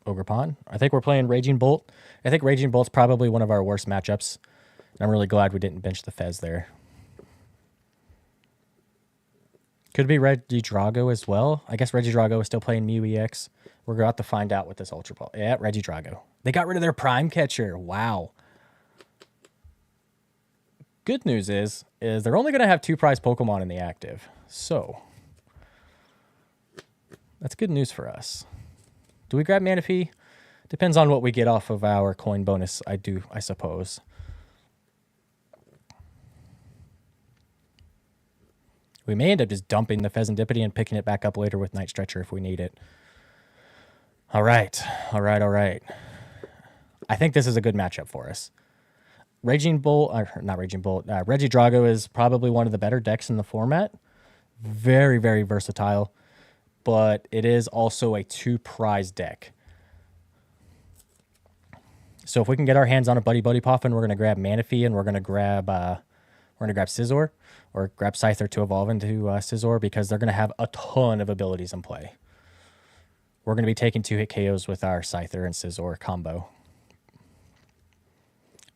Ogerpon. I think we're playing Raging Bolt. I think Raging Bolt's probably one of our worst matchups. And I'm really glad we didn't bench the Fez there. Could be Regidrago as well. I guess Regidrago is still playing Mew EX. We're going to have to find out with this Ultra Ball. Yeah, Regidrago. They got rid of their Prime Catcher. Wow. Good news is they're only going to have 2 prize Pokemon in the active. So, that's good news for us. Do we grab Manaphy? Depends on what we get off of our coin bonus, I suppose. We may end up just dumping the Fezandipiti and picking it back up later with Night Stretcher if we need it. All right. All right. I think this is a good matchup for us. Regidrago is probably one of the better decks in the format. Very, very versatile. But it is also a 2-prize deck. So if we can get our hands on a Buddy-Buddy Poffin, we're going to grab Manaphy and we're going to grab We're going to grab Scizor or grab Scyther to evolve into Scizor because they're going to have a ton of abilities in play. We're going to be taking 2-hit KOs with our Scyther and Scizor combo.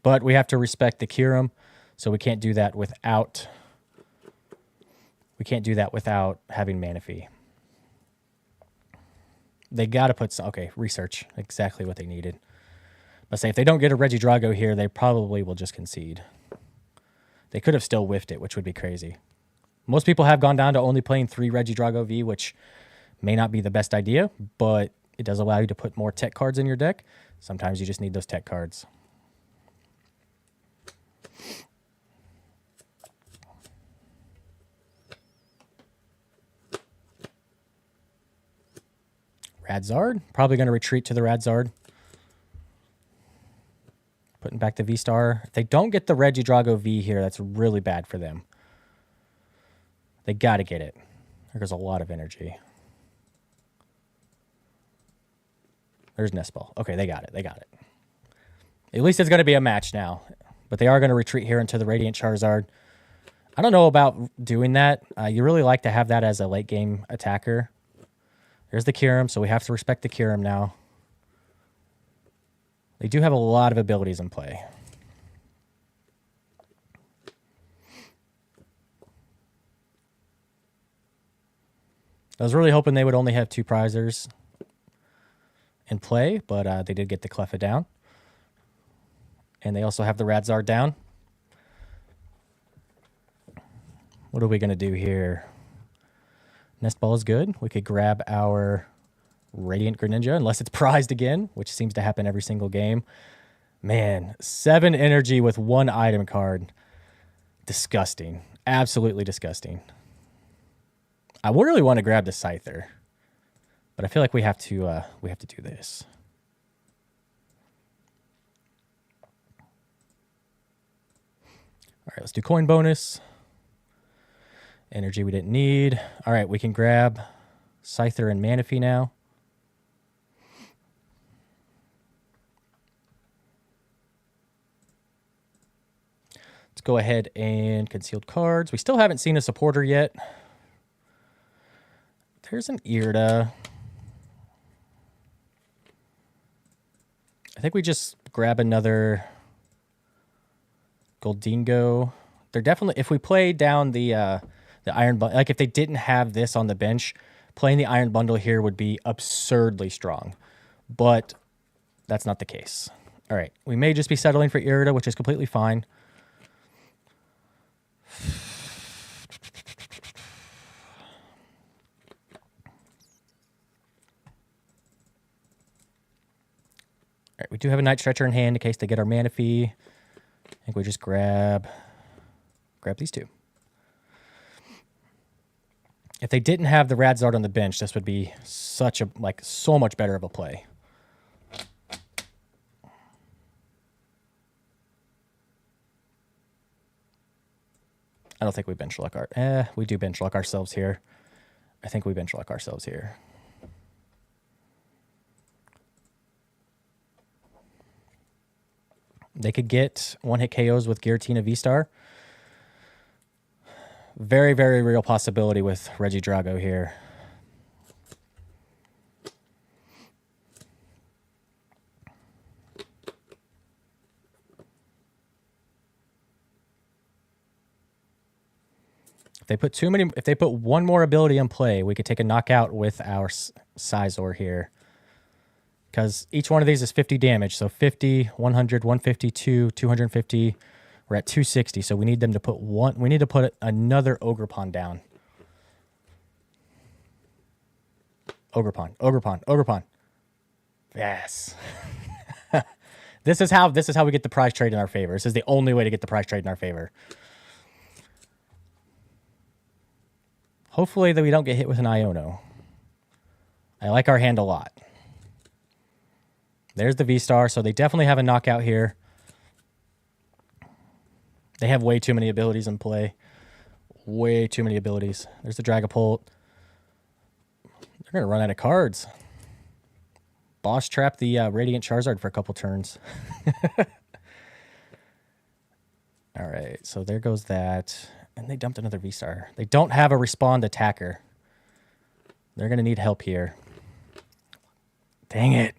But we have to respect the Kyurem, so we can't do that without having Manaphy. They got to put some, okay, research, exactly what they needed. But say if they don't get a Regidrago here, they probably will just concede. They could have still whiffed it, which would be crazy. Most people have gone down to only playing 3 Regidrago V, which may not be the best idea, but it does allow you to put more tech cards in your deck. Sometimes you just need those tech cards. Radzard, probably going to retreat to the Radzard. Putting back the V-Star. If they don't get the Regidrago V here, that's really bad for them. They got to get it. There goes a lot of energy. There's Nest Ball. Okay, they got it. They got it. At least it's going to be a match now. But they are going to retreat here into the Radiant Charizard. I don't know about doing that. You really like to have that as a late game attacker. There's the Kyurem, so we have to respect the Kyurem now. They do have a lot of abilities in play. I was really hoping they would only have 2 prizers in play, but they did get the Cleffa down. And they also have the Radzard down. What are we going to do here? Nest Ball is good. We could grab our Radiant Greninja, unless it's prized again, which seems to happen every single game. Man, 7 energy with 1 item card. Disgusting. Absolutely disgusting. I really want to grab the Scyther, but I feel like we have to do this. All right, let's do coin bonus. Energy we didn't need. All right, we can grab Scyther and Manaphy now. Let's go ahead and concealed cards. We still haven't seen a supporter yet. There's an Irida. I think we just grab another Gholdengo. They're definitely, if we play down the Iron Bundle, like if they didn't have this on the bench, playing the Iron Bundle here would be absurdly strong. But that's not the case. All right, we may just be settling for Irida, which is completely fine. All right, we do have a Night Stretcher in hand in case they get our Manaphy. I think we just grab these 2. If they didn't have the Radzard on the bench, this would be such a so much better of a play. I don't think we bench luck we do bench luck ourselves here. I think we bench luck ourselves here. They could get 1-hit KOs with Giratina V-Star. Very, very real possibility with Regidrago here. If they put one more ability in play, we could take a knockout with our Scizor here. Because each one of these is 50 damage. So 50, 100, 152, 250. We're at 260. So we need them to put one. We need to put another Ogerpon down. Ogerpon. Yes. This is how we get the prize trade in our favor. This is the only way to get the prize trade in our favor. Hopefully that we don't get hit with an Iono. I like our hand a lot. There's the V-Star, so they definitely have a knockout here. They have way too many abilities in play. Way too many abilities. There's the Dragapult. They're going to run out of cards. Boss trap the Radiant Charizard for a couple turns. All right, so there goes that. And they dumped another V-Star. They don't have a respond attacker. They're going to need help here. Dang it.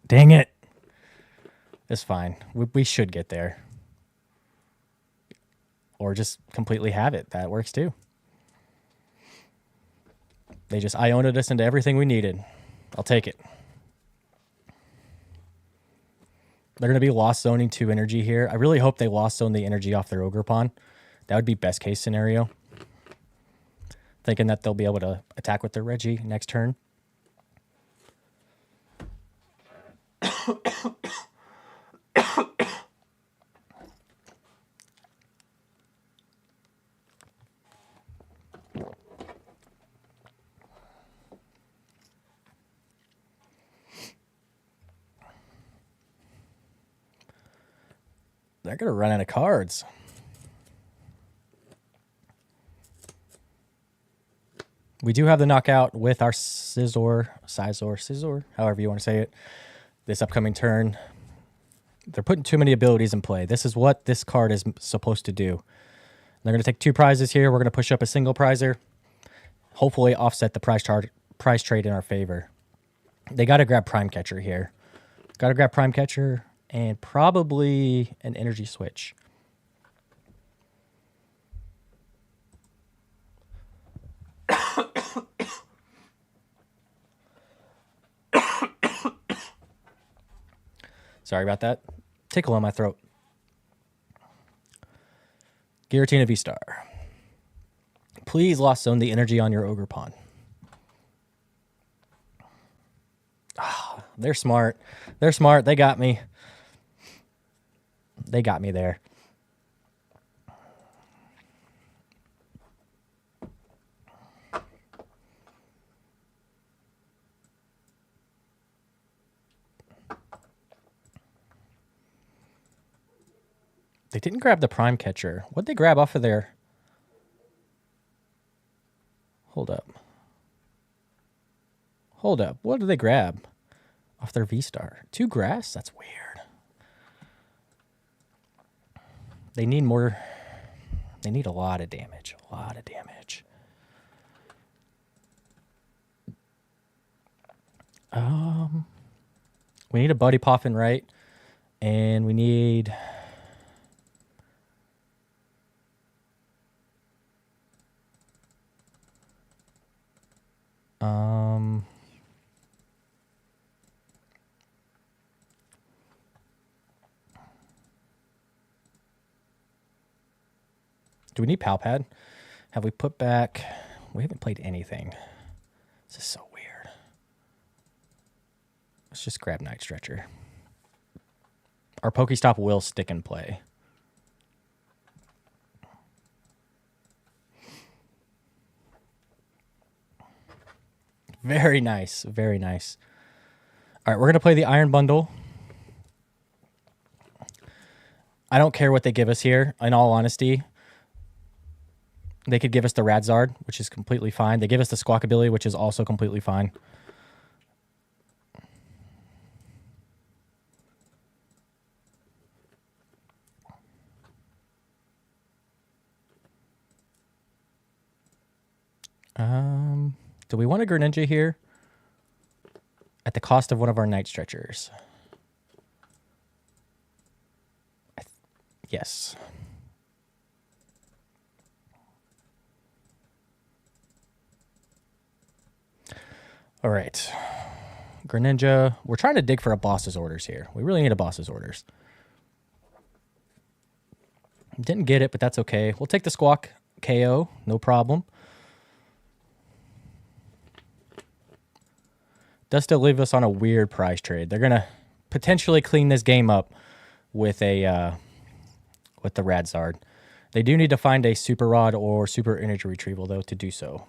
Dang it. It's fine. We should get there. Or just completely have it. That works too. They just Iona'd us into everything we needed. I'll take it. They're going to be lost zoning 2 energy here. I really hope they lost zone the energy off their Ogerpon. That would be best case scenario. Thinking that they'll be able to attack with their Reggie next turn. They're going to run out of cards. We do have the knockout with our Scizor, however you want to say it, this upcoming turn. They're putting too many abilities in play. This is what this card is supposed to do. They're going to take 2 prizes here. We're going to push up a single prizer. Hopefully offset the price trade in our favor. They got to grab Prime Catcher here. Got to grab Prime Catcher and probably an energy switch. Sorry about that. Tickle on my throat. Giratina V-Star. Please lost zone the energy on your Ogerpon. Oh, they're smart. They're smart. They got me. They got me there. They didn't grab the Prime Catcher. What'd they grab off of there? Hold up. Hold up. What did they grab off their V-Star? 2 grass? That's weird. They need more. They need a lot of damage. A lot of damage. We need a Buddy Poffin, right? And we need... do we need Pal Pad? Have we put back... We haven't played anything. This is so weird. Let's just grab Night Stretcher. Our PokéStop will stick and play. Very nice. Very nice. All right, we're going to play the Iron Bundle. I don't care what they give us here, in all honesty. They could give us the Radzard, which is completely fine. They give us the Squawkabilly, which is also completely fine. Do we want a Greninja here? At the cost of one of our Night Stretchers. Yes. All right. Greninja. We're trying to dig for a boss's orders here. We really need a boss's orders. Didn't get it, but that's okay. We'll take the Squawk KO. No problem. Does still leave us on a weird price trade. They're going to potentially clean this game up with a with the Radzard. They do need to find a Super Rod or Super Energy Retrieval, though, to do so.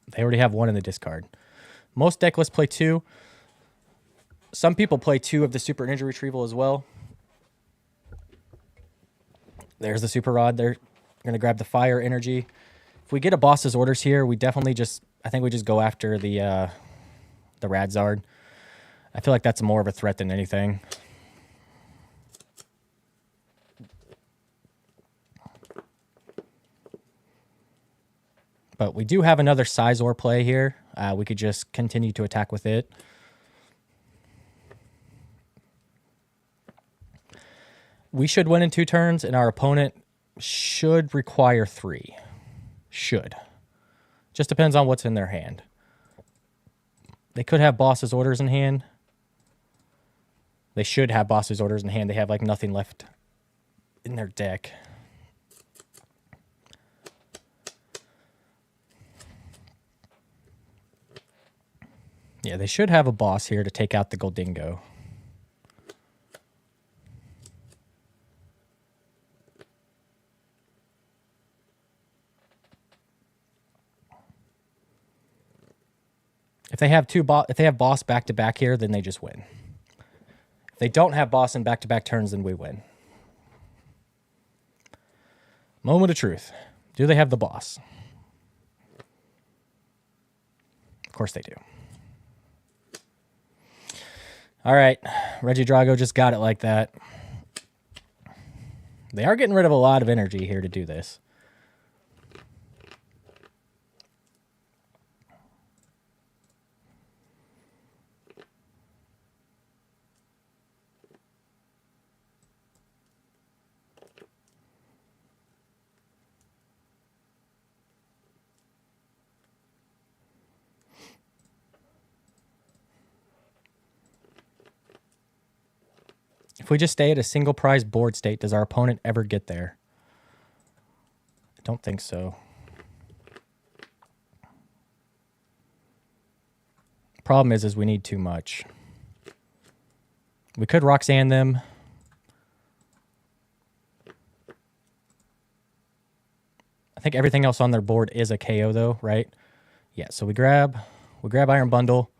They already have one in the discard. Most deck lists play 2. Some people play 2 of the Super Energy Retrieval as well. There's the Super Rod. They're going to grab the Fire Energy. If we get a boss's orders here, we definitely just... I think we just go after the Radzard. I feel like that's more of a threat than anything. But we do have another Scizor play here. We could just continue to attack with it. We should win in 2 turns, and our opponent should require 3. Should. Just depends on what's in their hand. They could have boss's orders in hand. They should have boss's orders in hand. They have like nothing left in their deck. Yeah, they should have a boss here to take out the Gholdengo. If they have boss back to back here, then they just win. If they don't have boss in back to back turns, then we win. Moment of truth. Do they have the boss? Of course they do. All right, Regidrago just got it like that. They are getting rid of a lot of energy here to do this. If we just stay at a single prize board state, does our opponent ever get there? I don't think so. Problem is we need too much. We could Roxanne them. I think everything else on their board is a KO though, right? Yeah, so we grab Iron Bundle.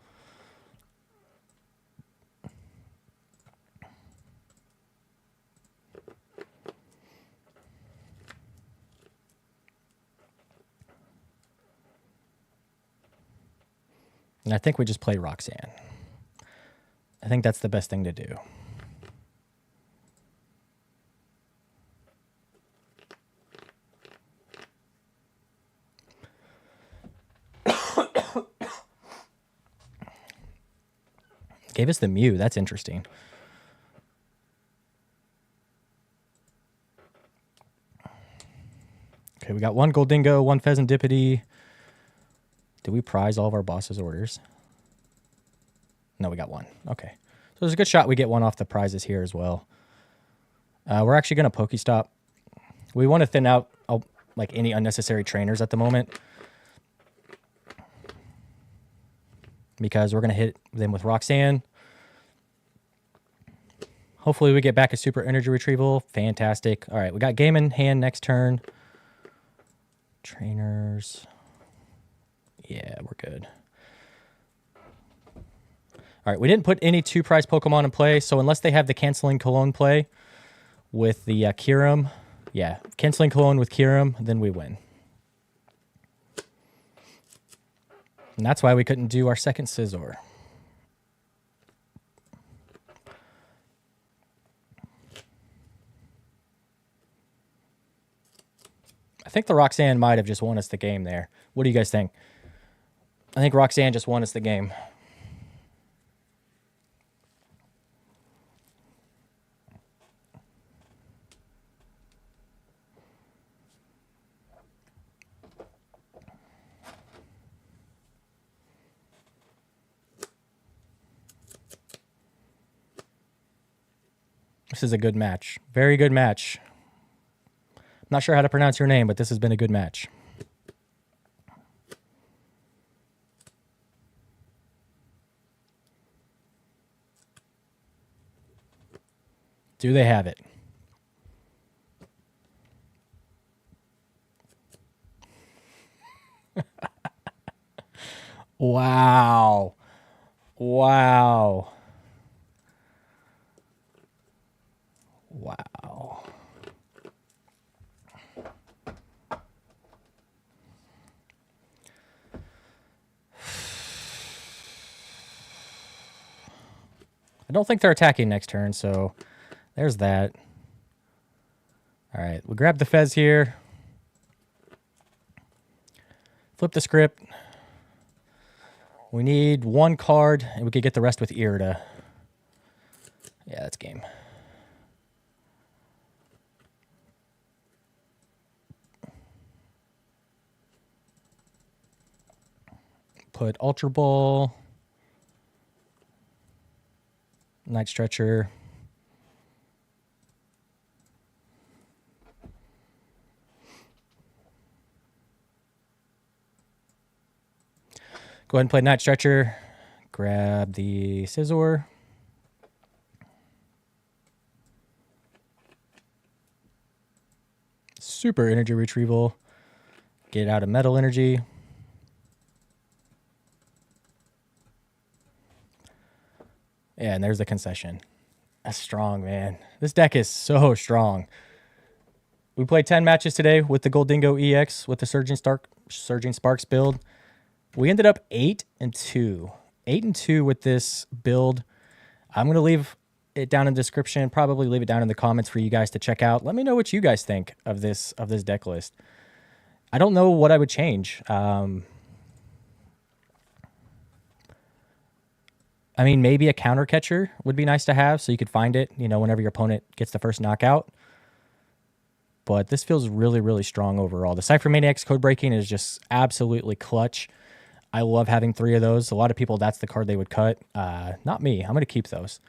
And I think we just play Roxanne. I think that's the best thing to do. Gave us the Mew. That's interesting. Okay, we got 1 Gholdengo, 1 Fezandipiti. Did we prize all of our boss's orders? No, we got 1. Okay. So there's a good shot we get 1 off the prizes here as well. We're actually going to PokéStop. We want to thin out like any unnecessary trainers at the moment, because we're going to hit them with Roxanne. Hopefully we get back a super energy retrieval. Fantastic. All right, we got game in hand next turn. Trainers. Yeah, we're good. All right, we didn't put any 2-prize Pokemon in play, so unless they have the Canceling Cologne play with the Kyurem, yeah, Canceling Cologne with Kyurem, then we win. And that's why we couldn't do our second Scizor. I think the Roxanne might have just won us the game there. What do you guys think? I think Roxanne just won us the game. This is a good match. Very good match. I'm not sure how to pronounce your name, but this has been a good match. Do they have it? Wow. Wow. Wow. I don't think they're attacking next turn, so there's that. All right, we'll grab the Fez here. Flip the script. We need one card, and we could get the rest with Irida. Yeah, that's game. Put Ultra Ball, Night Stretcher. Go ahead and play Night Stretcher. Grab the Scizor. Super Energy Retrieval. Get out of Metal Energy. Yeah, and there's the concession. That's strong, man. This deck is so strong. We played 10 matches today with the Gholdengo EX with the Surging Sparks build. We ended up 8-2. 8-2 with this build. I'm going to leave it down in the description, probably leave it down in the comments for you guys to check out. Let me know what you guys think of this deck list. I don't know what I would change. I mean, maybe a counter catcher would be nice to have so you could find it, you know, whenever your opponent gets the first knockout. But this feels really, really strong overall. The Ciphermaniac's Codebreaking is just absolutely clutch. I love having 3 of those. A lot of people, that's the card they would cut. Not me. I'm going to keep those.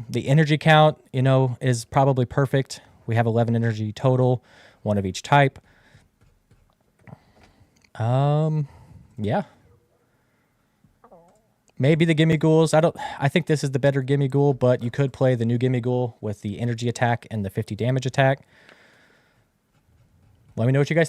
The energy count, you know, is probably perfect. We have 11 energy total, 1 of each type. Yeah. Maybe the Gimmighoul's. I think this is the better Gimmighoul, but you could play the new Gimmighoul with the energy attack and the 50 damage attack. Let me know what you guys